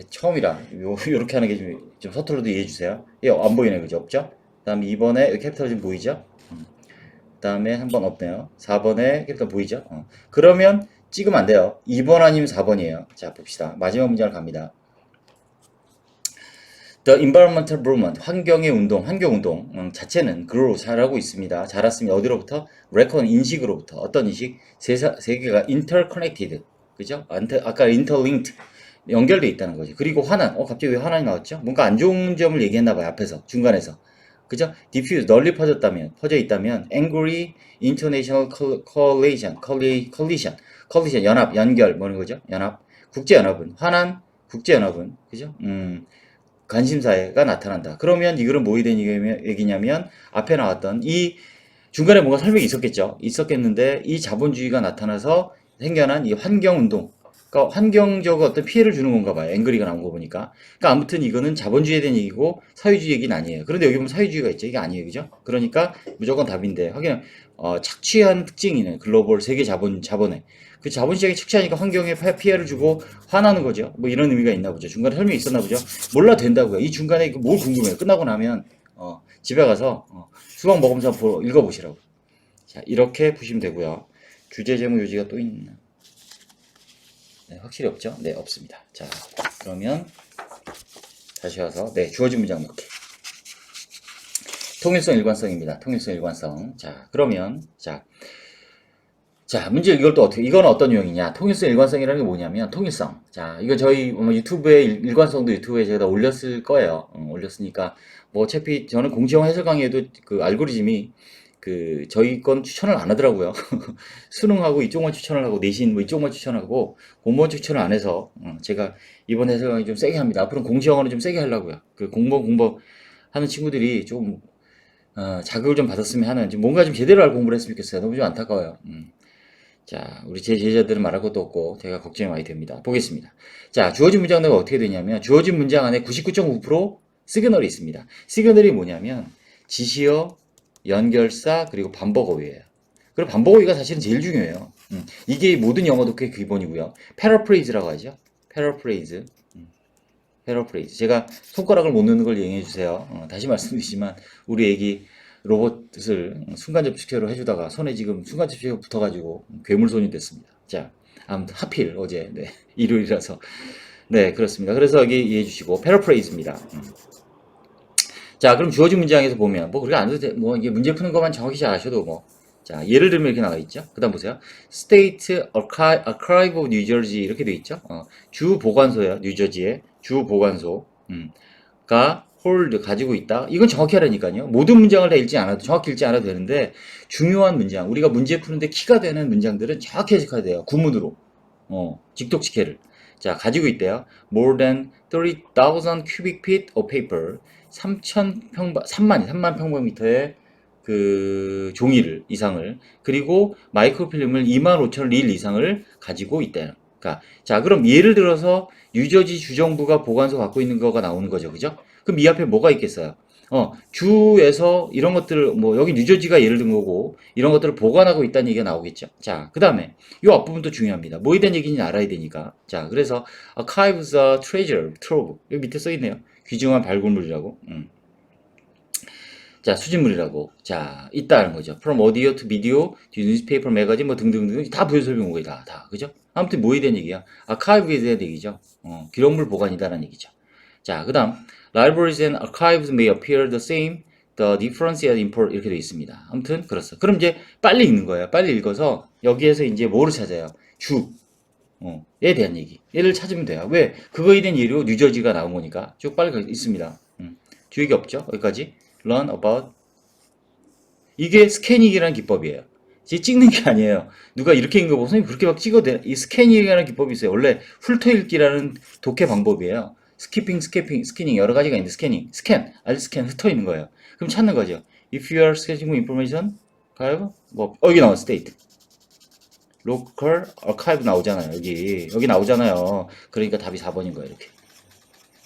처음이라 요렇게 하는 게 좀 서툴러도 이해해 주세요. 안 보이네, 그죠? 없죠? 그다음에 2번에 캐피탈리즘 보이죠? 그다음에 한 번 없네요. 4번에 캐피탈 보이죠? 그러면 찍으면 안 돼요. 2번 아니면 4번이에요. 자, 봅시다. 마지막 문장을 갑니다. The environmental movement, 환경 운동 자체는 grow, 자라고 있습니다. 자랐습니다. 어디로부터? reckon, 인식으로부터. 어떤 인식? 세계가 interconnected. 그죠? 아까 interlinked. 연결돼 있다는 거죠. 그리고 화난. 갑자기 왜 화난이 나왔죠? 뭔가 안 좋은 점을 얘기했나 봐요. 앞에서, 중간에서. 그죠? diffuse, 널리 퍼져 있다면, angry, international collision, 연결, 뭐는 거죠? 국제연합은, 화난, 국제연합은, 그죠? 관심사가 나타난다. 그러면 이 글은 뭐에 대한 얘기냐면 앞에 나왔던 이 중간에 뭔가 설명이 있었겠는데 이 자본주의가 나타나서 생겨난 이 환경운동, 그러니까 환경적 어떤 피해를 주는 건가 봐요. 앵그리가 나온 거 보니까. 그러니까 아무튼 이거는 자본주의에 대한 얘기고 사회주의 얘기는 아니에요. 그런데 여기 보면 사회주의가 있죠. 이게 아니에요. 그죠? 그러니까 무조건 답인데 하긴 착취한 특징이네. 글로벌 세계 자본에. 그 자본시장이 착취하니까 환경에 피해를 주고 화나는 거죠. 뭐 이런 의미가 있나 보죠. 중간에 설명이 있었나 보죠. 몰라도 된다고요. 이 중간에 뭘 궁금해요. 끝나고 나면 집에 가서 수박 먹으면서 읽어보시라고. 자, 이렇게 보시면 되고요. 주제 제목 요지가 또 있나? 네, 확실히 없죠? 네, 없습니다. 자, 그러면 다시 와서 주어진 문장 넣기. 통일성, 일관성입니다. 통일성, 일관성. 자, 그러면, 자, 문제 이걸 또 어떻게, 이건 어떤 유형이냐. 통일성, 일관성이라는 게 뭐냐면, 통일성. 자, 이거 저희 유튜브에, 일관성도 유튜브에 제가 다 올렸을 거예요. 올렸으니까, 뭐 어차피 저는 공시영 해설 강의에도 그 알고리즘이 저희 건 추천을 안 하더라고요. 수능하고 이쪽만 추천을 하고, 내신 뭐 이쪽만 추천하고, 공무원 추천을 안 해서, 제가 이번 해설 강의 좀 세게 합니다. 앞으로는 공시영어는 좀 세게 하려고요. 그 공부 하는 친구들이 좀, 자극을 좀 받았으면 하는, 좀 뭔가 좀 제대로 할 공부를 했으면 좋겠어요. 너무 좀 안타까워요. 자, 우리 제 제자들은 말할 것도 없고 제가 걱정이 많이 됩니다. 보겠습니다. 자, 주어진 문장 내가 어떻게 되냐면 주어진 문장 안에 99.9% 시그널이 있습니다. 시그널이 뭐냐면 지시어, 연결사, 그리고 반복어휘예요. 그리고 반복어휘가 사실은 제일 중요해요. 이게 모든 영어 독해의 기본이고요. 패러프레이즈라고 하죠. 패러프레이즈. 패러프레이즈. 제가 손가락을 못 넣는 걸 이해해 주세요. 다시 말씀드리지만 우리 애기 로봇을 순간 접촉제로 해주다가 손에 지금 순간 접촉제가 붙어가지고 괴물손이 됐습니다. 자, 아무튼 하필 어제 일요일이라서 네 그렇습니다. 그래서 여기 이해해 주시고 패러프레이즈입니다. 자, 그럼 주어진 문장에서 보면 뭐 그렇게 안 해도 돼. 뭐 이게 문제 푸는 것만 정확히 잘 아셔도 뭐. 자, 예를 들면 이렇게 나와 있죠. 그다음 보세요. State Archive of New Jersey 이렇게 돼 있죠. 주 보관소예요. 뉴저지의 주 보관소. 가 hold 가지고 있다. 이건 정확히 하라니까요. 모든 문장을 다 읽지 않아도 정확히 읽지 않아도 되는데 중요한 문장, 우리가 문제 푸는데 키가 되는 문장들은 정확히 해석해야 돼요. 구문으로. 직독직해를. 자, 가지고 있대요. More than 30,000 cubic feet of paper. 3만 평방미터의 그 종이를 이상을 그리고 마이크로필름을 25,000 릴 이상을 가지고 있대요. 그러니까 자, 그럼 예를 들어서 뉴저지 주정부가 보관소 갖고 있는 거가 나오는 거죠. 그죠? 그럼 이 앞에 뭐가 있겠어요? 주에서 이런 것들을 뭐 여기 뉴저지가 예를 든 거고 이런 것들을 보관하고 있다는 얘기가 나오겠죠. 자, 그다음에 이 앞부분도 중요합니다. 뭐에 대한 얘기인지 알아야 되니까. 자, 그래서 archives a treasure trove 여기 밑에 써 있네요. 귀중한 발굴물이라고. 자, 수집물이라고. 자, 있다는 거죠. From audio to video, to newspaper, magazine, 뭐 등등등. 다 부여 설명 오고 다. 그죠? 아무튼 뭐에 대한 얘기야? 아카이브에 대한 얘기죠. 기록물 보관이다라는 얘기죠. 자, 그 다음. Libraries and archives may appear the same. The difference is important. 이렇게 되어 있습니다. 아무튼, 그렇습니다. 그럼 이제 빨리 읽는 거예요. 빨리 읽어서 여기에서 이제 뭐를 찾아요? 에 대한 얘기. 얘를 찾으면 돼요. 왜? 그거에 대한 예로 뉴저지가 나온 거니까. 쭉 빨리 있습니다. 뒤에 없죠? 여기까지. learn about 이게 스캐닝이라는 기법이에요. 찍는 게 아니에요. 누가 이렇게 읽어보고 선생님 그렇게 막 찍어도 돼. 이 스캐닝이라는 기법이 있어요. 원래 훑어읽기라는 독해 방법이에요. 스캐닝 여러 가지가 있는데 스캔, 훑어 있는 거예요. 그럼 찾는 거죠. If you are searching for information, 여기 나와 state. local archive 나오잖아요. 여기 나오잖아요. 그러니까 답이 4번인 거예요. 이렇게.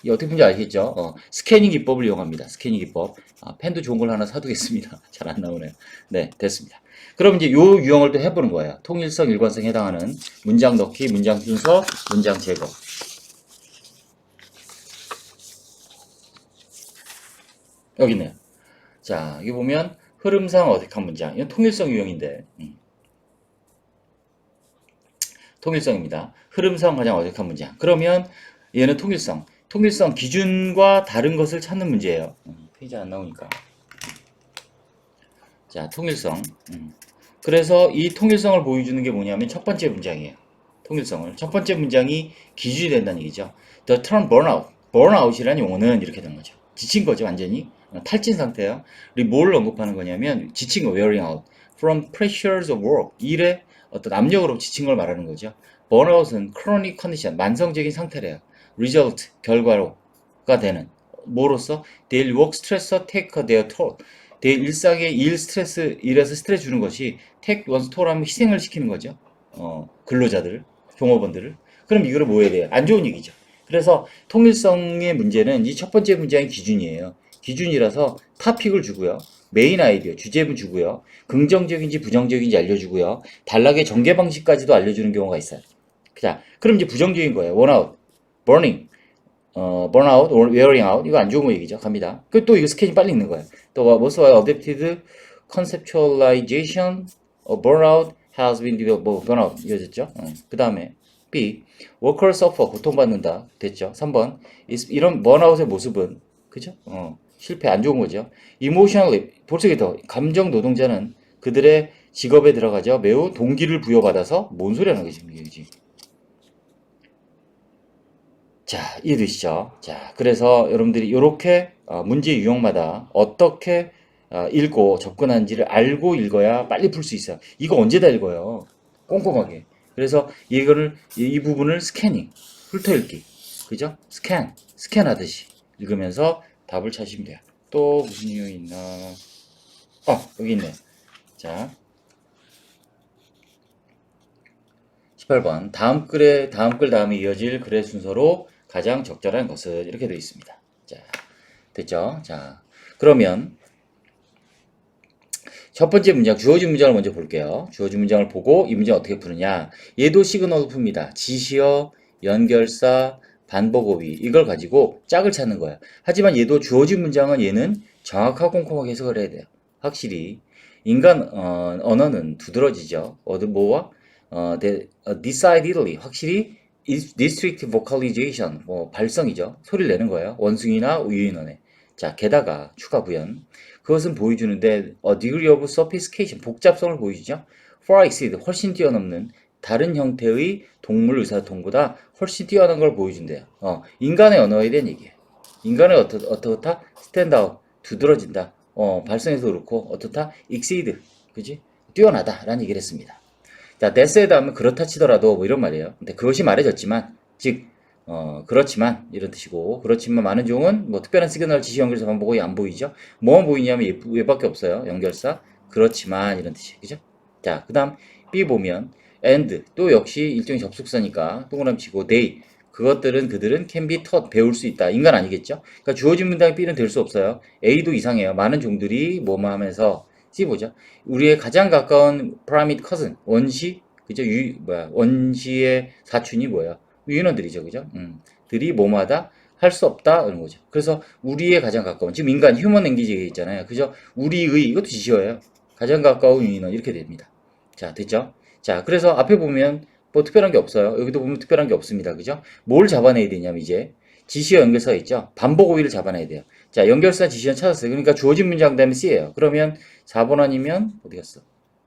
이 어떻게 보는지 아시겠죠? 스캐닝 기법을 이용합니다. 스캐닝 기법. 펜도 좋은 걸 하나 사두겠습니다. 잘 안 나오네요. 네, 됐습니다. 그럼 이제 요 유형을 또 해보는 거예요. 통일성, 일관성에 해당하는 문장 넣기, 문장 순서, 문장 제거. 여기 있네요. 자, 여기 보면 흐름상 어색한 문장. 이건 통일성 유형인데. 통일성입니다. 흐름상 가장 어색한 문장. 그러면 얘는 통일성 기준과 다른 것을 찾는 문제예요. 페이지 안 나오니까. 자, 통일성. 그래서 이 통일성을 보여주는 게 뭐냐면 첫 번째 문장이에요. 통일성을. 첫 번째 문장이 기준이 된다는 얘기죠. The term burnout. burnout이라는 용어는 이렇게 되는 거죠. 지친 거죠, 완전히. 탈진 상태예요. 우리 뭘 언급하는 거냐면 지친 거, wearing out. From pressures of work. 일의 어떤 압력으로 지친 걸 말하는 거죠. burnout은 chronic condition, 만성적인 상태래요. result, 결과로가 되는 뭐로서 daily work stress take their toll. 일상의 일에서 스트레스 주는 것이 take one's toll 하면 희생을 시키는 거죠. 근로자들을, 종업원들을. 그럼 이거를 뭐 해야 돼요? 안 좋은 얘기죠. 그래서 통일성의 문제는 이 첫 번째 문장이 기준이에요. 기준이라서 타픽을 주고요. 메인 아이디어, 주제문 주고요. 긍정적인지 부정적인지 알려주고요. 단락의 전개 방식까지도 알려주는 경우가 있어요. 자, 그럼 이제 부정적인 거예요. burnout, burning, burnout or wearing out. 이거 안 좋은 거 얘기죠. 갑니다. 또 이거 스캔이 빨리 읽는 거예요. 또 most adapted conceptualization of burnout has been developed. 뭐 burnout 이어졌죠. 그 다음에 B, workers suffer, 고통받는다. 됐죠. 3번, 이런 burnout의 모습은 그죠? 실패, 안 좋은 거죠. emotionally, 볼색이 더, 감정 노동자는 그들의 직업에 들어가죠. 매우 동기를 부여받아서, 뭔 소리 하는 거지, 이게. 자, 이해되시죠? 자, 그래서 여러분들이 이렇게 문제 유형마다 어떻게 읽고 접근하는지를 알고 읽어야 빨리 풀 수 있어요. 이거 언제 다 읽어요? 꼼꼼하게. 그래서 이거를 이 부분을 스캐닝, 훑어읽기, 그죠? 스캔하듯이 읽으면서 답을 찾으시면 돼요. 또 무슨 유형이 있나? 여기 있네. 자, 18번. 다음 글 다음에 이어질 글의 순서로 가장 적절한 것은 이렇게 되어 있습니다. 자, 됐죠? 자, 그러면 첫 번째 문장, 주어진 문장을 먼저 볼게요. 주어진 문장을 보고 이 문장 어떻게 푸느냐. 얘도 시그널을 풉니다. 지시어, 연결사, 반복어휘 이걸 가지고 짝을 찾는 거야. 하지만 얘도 주어진 문장은 얘는 정확하고 꼼꼼하게 해석을 해야 돼요. 확실히 인간 언어는 두드러지죠. 뭐와 decidedly 확실히 district vocalization 발성이죠. 소리를 내는 거예요. 원숭이나 유인원에. 자, 게다가 추가 부연. 그것은 보여주는데 a degree of sophistication 복잡성을 보여주죠. far exceed 훨씬 뛰어넘는 다른 형태의 동물 의사소통보다 훨씬 뛰어난 걸 보여준대요. 인간의 언어에 대한 얘기예요. 인간의 어떻다 스탠드 아웃 두드러진다. 발성에서 그렇고 어떻다 exceed 그지 뛰어나다라는 얘기를 했습니다. 자, thats에 다음에 그렇다 치더라도 뭐 이런 말이에요. 근데 그것이 말해졌지만 즉 그렇지만 이런 뜻이고 그렇지만 많은 종은 뭐 특별한 시그널 지시 연결사 반복이 안 보이죠. 뭐만 보이냐면 얘밖에 없어요. 연결사 그렇지만 이런 뜻이 그죠? 자, 그다음 B 보면 and 또 역시 일종의 접속사니까 동그라미 치고 they 그들은 can be taught 배울 수 있다. 인간 아니겠죠? 그러니까 주어진 문장의 B는 될 수 없어요. A도 이상해요. 많은 종들이 뭐뭐 하면서 C 보죠. 우리의 가장 가까운 primate cousin 원시 그죠? 원시의 사촌이 뭐야? 유인원들이죠, 그죠? 들이 뭐마다 할 수 없다 이런 거죠. 그래서 우리의 가장 가까운 지금 인간 휴먼 랭귀지 있잖아요, 그죠? 우리의 이것도 지시어예요. 가장 가까운 유인원 이렇게 됩니다. 자, 됐죠? 자, 그래서 앞에 보면 뭐 특별한 게 없어요. 여기도 보면 특별한 게 없습니다, 그죠? 뭘 잡아내야 되냐면 이제 지시어 연결사 있죠? 반복 어휘를 잡아내야 돼요. 자, 연결사 지시어 찾았어요. 그러니까 주어진 문장 다음에 C예요. 그러면 4번 아니면 어디 갔어?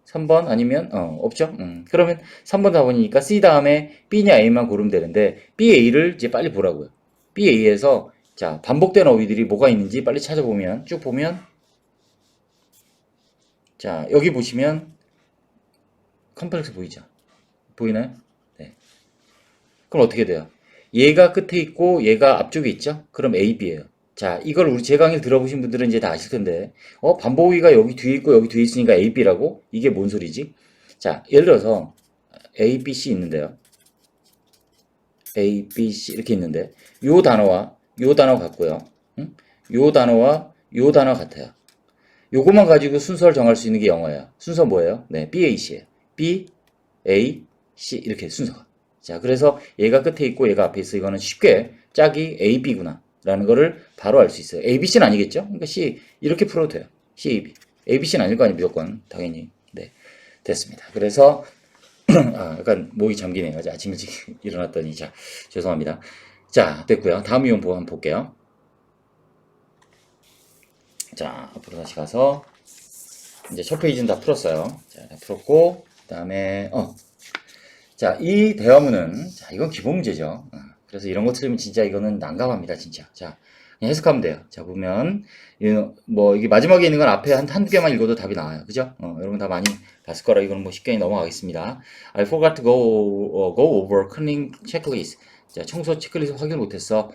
3번 아니면 없죠? 그러면 3번 4번이니까 C 다음에 B냐 A만 고르면 되는데 B, A를 이제 빨리 보라고요. B, A에서 자 반복된 어휘들이 뭐가 있는지 빨리 찾아보면 쭉 보면 자 여기 보시면 컴플렉스 보이죠? 보이나요? 네. 그럼 어떻게 돼요? 얘가 끝에 있고 얘가 앞쪽에 있죠? 그럼 A, B예요. 자, 이걸 우리 제 강의를 들어보신 분들은 이제 다 아실 텐데, 반복어휘가 여기 뒤에 있고 여기 뒤에 있으니까 A, B라고? 이게 뭔 소리지? 자, 예를 들어서 A, B, C 있는데요. A, B, C 이렇게 있는데, 요 단어와 요 단어 같고요. 응? 요 단어와 요 단어 같아요. 요것만 가지고 순서를 정할 수 있는 게 영어예요. 순서 뭐예요? 네, B, A, C예요. B, A, C 이렇게 순서가. 자, 그래서 얘가 끝에 있고 얘가 앞에 있어. 이거는 쉽게 짝이 A, B구나. 라는 거를 바로 알 수 있어요. A, B, C는 아니겠죠? 그러니까 C 이렇게 풀어도 돼요. C, A, B. A, B, C는 아닐 거 아니에요. 무조건. 당연히. 네. 됐습니다. 그래서 약간 목이 잠기네요. 아침 일찍 일어났더니. 자, 죄송합니다. 자, 됐고요. 다음 이용 한번 볼게요. 자, 앞으로 다시 가서 이제 첫 페이지는 다 풀었어요. 자, 다 풀었고 그다음에 자, 이 대화문은 자, 이건 기본 문제죠. 그래서 이런 거 틀리면 진짜 이거는 난감합니다, 진짜. 자, 그냥 해석하면 돼요. 자, 보면 뭐 이게 마지막에 있는 건 앞에 한두 개만 읽어도 답이 나와요. 그죠? 여러분 다 많이 봤을 거라 이거는 뭐 쉽게 넘어가겠습니다. I forgot to go over cleaning checklist. 자, 청소 체크리스트 확인을 못했어.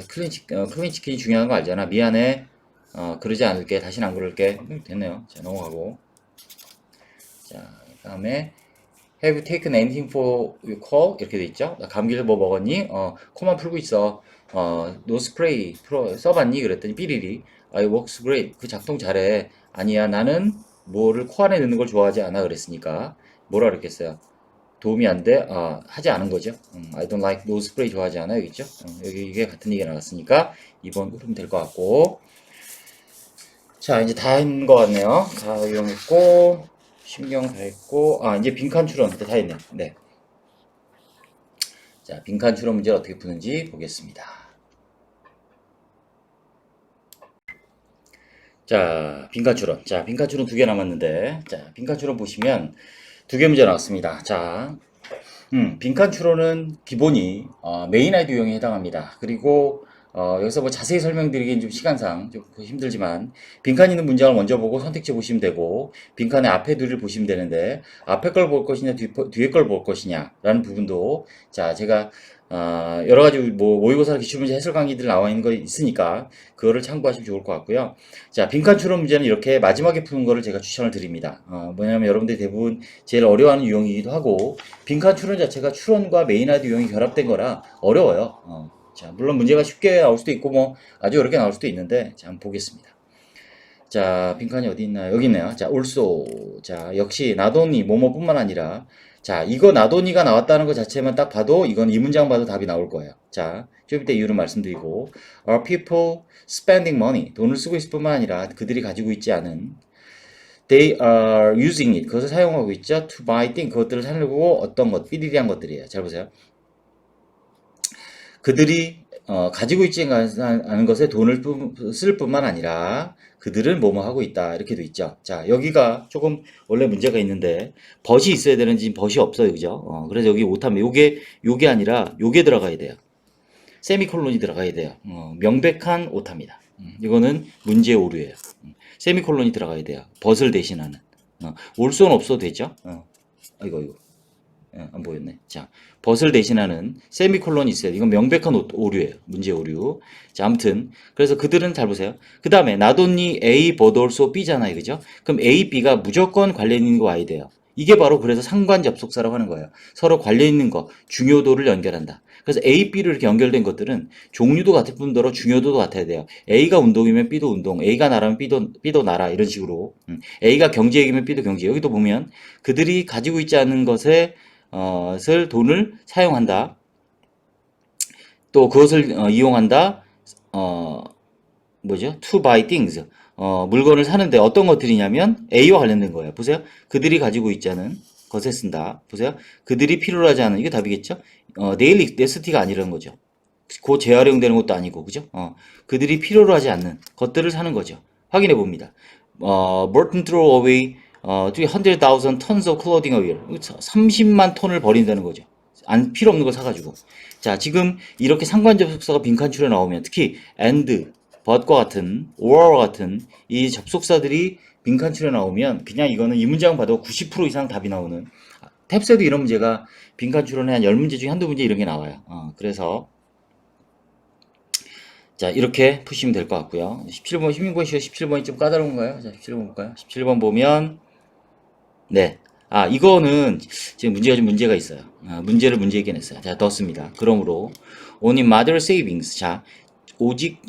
클린 치킨이 중요한 거 알잖아. 미안해. 그러지 않을게. 다시는 안 그럴게. 됐네요. 자, 넘어가고. 자, 그다음에 Have you taken anything for your cold? 이렇게 돼 있죠. 나 감기를 뭐 먹었니? 코만 풀고 있어. 노스프레이 써봤니? 그랬더니 삐리리. I works great. 그 작동 잘해. 아니야, 나는 뭐를 코 안에 넣는 걸 좋아하지 않아. 그랬으니까 뭐라 그랬겠어요? 도움이 안 돼? 하지 않은 거죠. I don't like 노스프레이 좋아하지 않아. 여기 있죠. 여기 이게 같은 얘기가 나왔으니까 2번 그러면 될 것 같고. 자, 이제 다 했는 것 같네요. 다 이용했고. 신경 다 했고, 이제 빈칸 추론 다 했네요. 네. 자, 빈칸 추론 문제를 어떻게 푸는지 보겠습니다. 자, 빈칸 추론. 자, 빈칸 추론 두 개 남았는데, 자, 빈칸 추론 보시면 두 개 문제 나왔습니다. 자, 빈칸 추론은 기본이 메인 아이디 유형에 해당합니다. 그리고 여기서 뭐 자세히 설명드리기는 좀 시간상 좀 힘들지만 빈칸 있는 문장을 먼저 보고 선택지 보시면 되고 빈칸의 앞에 둘을 보시면 되는데 앞에 걸 볼 것이냐 뒤에 걸 볼 것이냐 라는 부분도 자 제가 여러 가지 뭐 모의고사 기출문제 해설 강의들 나와 있는 거 있으니까 그거를 참고하시면 좋을 것 같고요. 자, 빈칸 추론 문제는 이렇게 마지막에 푸는 거를 제가 추천을 드립니다. 뭐냐면 여러분들이 대부분 제일 어려워하는 유형이기도 하고 빈칸 추론 자체가 추론과 메인 아이디 유형이 결합된 거라 어려워요. 자, 물론 문제가 쉽게 나올 수도 있고 뭐 아주 어렵게 나올 수도 있는데 자, 한번 보겠습니다. 자, 빈칸이 어디 있나요? 여기 있네요. 자, also. 자, 역시 나도니 뭐뭐뿐만 아니라 자, 이거 나도니가 나왔다는 것 자체만 딱 봐도 이건 이 문장 봐도 답이 나올 거예요. 자, 좀 이따 이유를 말씀드리고 Are people spending money? 돈을 쓰고 있을 뿐만 아니라 그들이 가지고 있지 않은 They are using it. 그것을 사용하고 있죠. To buy things. 그것들을 사려고 어떤 것, 삐리리한 것들이에요. 잘 보세요. 그들이 가지고 있지 않은 것에 돈을 쓸 뿐만 아니라 그들은 뭐뭐 하고 있다 이렇게 돼 있죠. 자, 여기가 조금 원래 문제가 있는데 벗이 있어야 되는지 벗이 없어요, 그죠? 그래서 여기 못하면 요게 아니라 요게 들어가야 돼요. 세미콜론이 들어가야 돼요. 명백한 오타입니다. 이거는 문제 오류예요. 세미콜론이 들어가야 돼요. 벗을 대신하는. 올 수는 없어도 되죠. 이거. 안 보였네. 자, 벗을 대신하는 세미콜론이 있어요. 이건 명백한 오류예요. 문제 오류. 자, 아무튼 그래서 그들은 잘 보세요. 그 다음에 not only A but also B잖아요. 그죠? 그럼 A, B가 무조건 관련 있는 거 와야 돼요. 이게 바로 그래서 상관 접속사라고 하는 거예요. 서로 관련 있는 거, 중요도를 연결한다. 그래서 A, B로 이렇게 연결된 것들은 종류도 같을 뿐더러 중요도도 같아야 돼요. A가 운동이면 B도 운동, A가 나라면 B도 나라 이런 식으로 A가 경제이면 B도 경제. 여기도 보면 그들이 가지고 있지 않은 것에 돈을 사용한다. 또 그것을 이용한다. 뭐죠? To buy things. 물건을 사는데 어떤 것들이냐면 A와 관련된 거예요. 보세요. 그들이 가지고 있지 않은 것에 쓴다. 보세요. 그들이 필요로 하지 않은 이게 답이겠죠? daily necessity가 아니라는 거죠. 곧 재활용되는 것도 아니고, 그죠? 그들이 필요로 하지 않는 것들을 사는 거죠. 확인해 봅니다. Burton threw away 300,000 tons of clothing a year. 30만 톤을 버린다는 거죠. 필요 없는 걸 사가지고. 자, 지금 이렇게 상관접속사가 빈칸줄에 나오면 특히 and, but과 같은, or와 같은 이 접속사들이 빈칸줄에 나오면 그냥 이거는 이 문장 봐도 90% 이상 답이 나오는 탭세도 이런 문제가 빈칸줄에 한 10문제 중에 한두 문제 이런 게 나와요. 그래서 자, 이렇게 푸시면 될 것 같고요. 17번, 시민권 시효 17번이 좀 까다로운가요? 자, 17번 볼까요? 17번 보면 네. 이거는 지금 문제가 있어요. 문제를 문제 있게 냈어요. 자, 넣습니다. 그러므로 only moderate savings. 자, 오직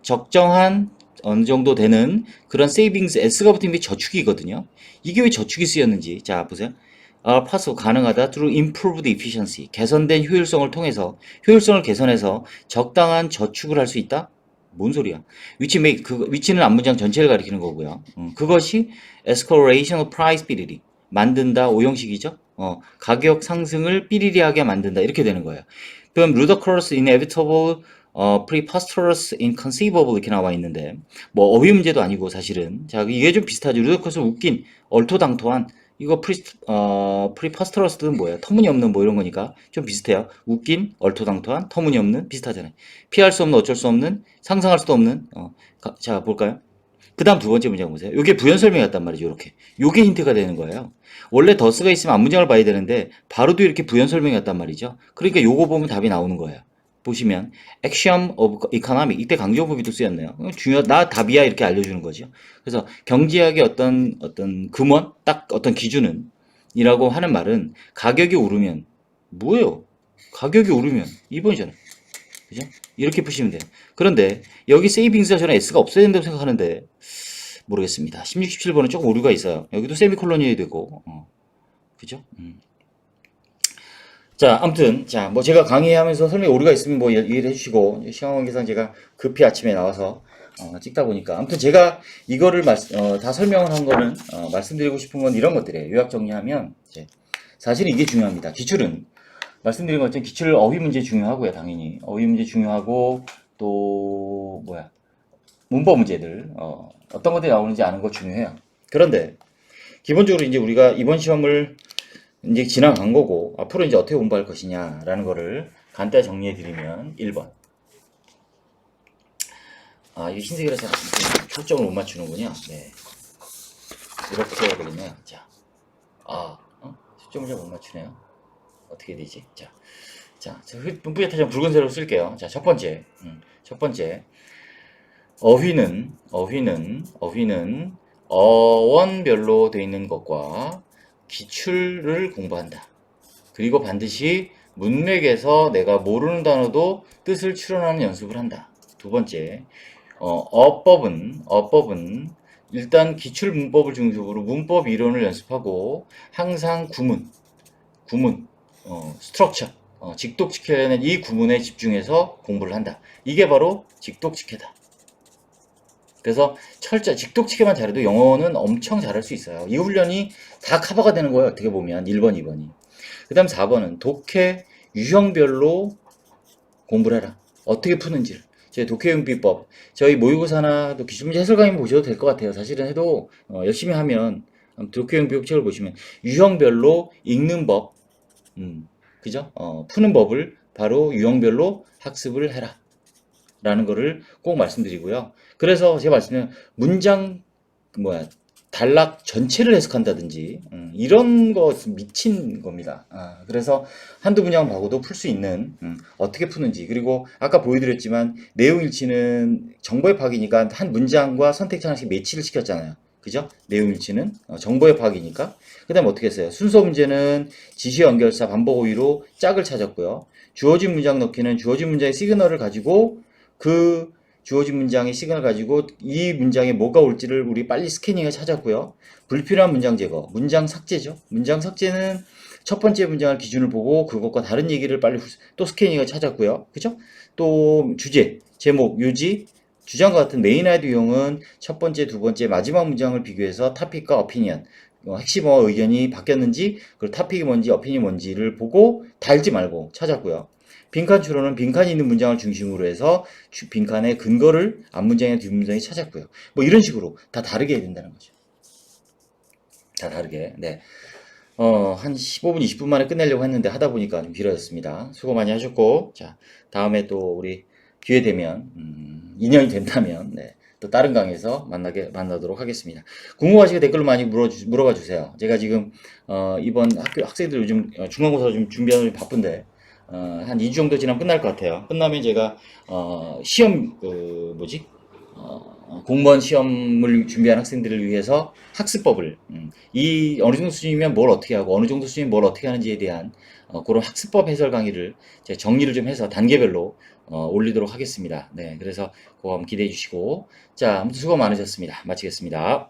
적정한 어느 정도 되는 그런 savings S가 붙은 게 저축이거든요. 이게 왜 저축이 쓰였는지. 자, 보세요. possible 가능하다 through improved efficiency. 개선된 효율성을 통해서 효율성을 개선해서 적당한 저축을 할 수 있다. 뭔 소리야? 위치는 앞문장 전체를 가리키는 거고요. 그것이 escalation of price 삐리리. 만든다, 오형식이죠? 가격 상승을 삐리리하게 만든다. 이렇게 되는 거예요. 그럼 ludicrous, inevitable, preposterous, inconceivable 이렇게 나와 있는데, 뭐, 어휘 문제도 아니고, 사실은. 자, 이게 좀 비슷하죠. ludicrous, 웃긴, 얼토당토한, 이거 preposterous는 뭐예요? 터무니없는 뭐 이런 거니까 좀 비슷해요. 웃긴, 얼토당토한, 터무니없는, 비슷하잖아요. 피할 수 없는, 어쩔 수 없는, 상상할 수도 없는, 자, 볼까요? 그 다음 두 번째 문장 보세요. 이게 부연 설명이었단 말이죠. 이렇게. 요게 힌트가 되는 거예요. 원래 더스가 있으면 앞문장을 봐야 되는데 바로도 이렇게 부연 설명이었단 말이죠. 그러니까 요거 보면 답이 나오는 거예요. 보시면 axiom of economic 이때 강조법이 또 쓰였네요. 나 답이야 이렇게 알려주는 거죠. 그래서 경제학의 어떤 근원 딱 어떤 기준은 이라고 하는 말은 가격이 오르면 뭐예요? 가격이 오르면 2번이잖아요. 그죠? 이렇게 푸시면 돼요. 그런데 여기 세이빙스가 저는 S가 없어야 된다고 생각하는데 모르겠습니다. 16, 17번은 조금 오류가 있어요. 여기도 세미콜론이 되고 그죠? 자, 아무튼 자, 뭐 제가 강의하면서 설명에 오류가 있으면 뭐 얘기를 해주시고 시간 관계상 제가 급히 아침에 나와서 찍다 보니까 아무튼 제가 이거를 다 설명을 한 거는 말씀드리고 싶은 건 이런 것들이에요. 요약 정리하면 사실 이게 중요합니다. 기출은 말씀드린 것처럼 기출 어휘 문제 중요하고요, 당연히 어휘 문제 중요하고 또 뭐야 문법 문제들, 어떤 것들이 나오는지 아는 거 중요해요. 그런데, 기본적으로 이제 우리가 이번 시험을 이제 지나간 거고, 앞으로 이제 어떻게 공부할 것이냐라는 거를 간단히 정리해 드리면, 1번. 아, 이게 흰색이라서 초점을 못 맞추는군요. 네. 이렇게 해야 되겠네요. 자, 초점을 잘 못 맞추네요. 어떻게 되지? 문부에 다시 붉은색으로 쓸게요. 자, 첫 번째. 어휘는 어원별로 되어 있는 것과 기출을 공부한다. 그리고 반드시 문맥에서 내가 모르는 단어도 뜻을 추론하는 연습을 한다. 두 번째, 어법은 일단 기출 문법을 중심으로 문법 이론을 연습하고 항상 구문, 스트럭처, 직독직해야 하는 이 구문에 집중해서 공부를 한다. 이게 바로 직독직해다. 그래서 직독치게만 잘해도 영어는 엄청 잘할 수 있어요. 이 훈련이 다 커버가 되는 거예요. 어떻게 보면 1번, 2번이. 그 다음 4번은 독해 유형별로 공부를 해라. 어떻게 푸는지를. 제 독해용비법. 저희 모의고사나 또 기출문제 해설 강의 보셔도 될 것 같아요. 사실은 해도 열심히 하면 독해용비법 책을 보시면 유형별로 읽는 법, 그죠? 푸는 법을 바로 유형별로 학습을 해라. 라는 거를 꼭 말씀드리고요. 그래서 제가 말씀드린 문장 단락 전체를 해석한다든지 이런 거 미친 겁니다. 그래서 한두 문장 봐고도 풀 수 있는 어떻게 푸는지, 그리고 아까 보여드렸지만 내용 일치는 정보의 파악이니까 한 문장과 선택지 하나씩 매치를 시켰잖아요. 그죠? 내용 일치는 정보의 파악이니까. 그 다음에 어떻게 했어요? 순서 문제는 지시 연결사 반복 어휘로 짝을 찾았고요. 주어진 문장 넣기는 주어진 문장의 시그널을 가지고 그 주어진 문장의 시그널을 가지고 이 문장에 뭐가 올지를 우리 빨리 스캐닝해 찾았고요. 불필요한 문장 제거, 문장 삭제죠. 문장 삭제는 첫 번째 문장을 기준을 보고 그것과 다른 얘기를 빨리 또 스캐닝해 찾았고요. 그죠? 또 주제, 제목, 요지, 주장과 같은 메인 아이디 유형은 첫 번째, 두 번째, 마지막 문장을 비교해서 타픽과 어피니언, 핵심어 의견이 바뀌었는지, 그리고 타픽이 뭔지, 어피니언이 뭔지를 보고 달지 말고 찾았고요. 빈칸 추론은 빈칸이 있는 문장을 중심으로 해서 빈칸의 근거를 앞문장이나 뒷문장에 찾았고요. 뭐 이런 식으로 다 다르게 해야 된다는 거죠. 다 다르게. 네. 한 15분, 20분 만에 끝내려고 했는데 하다 보니까 좀 길어졌습니다. 수고 많이 하셨고, 자, 다음에 또 우리 기회 되면, 인연이 된다면, 네, 또 다른 강의에서 만나도록 하겠습니다. 궁금하시게 댓글로 많이 물어봐 주세요. 제가 지금, 이번 학생들 요즘 중간고사 좀 준비하느라 바쁜데, 한 2주 정도 지나면 끝날 것 같아요. 끝나면 제가, 시험, 공무원 시험을 준비한 학생들을 위해서 학습법을, 어느 정도 수준이면 뭘 어떻게 하고, 어느 정도 수준이면 뭘 어떻게 하는지에 대한, 그런 학습법 해설 강의를 제가 정리를 좀 해서 단계별로, 올리도록 하겠습니다. 네, 그래서 그거 한번 기대해 주시고, 자, 아무튼 수고 많으셨습니다. 마치겠습니다.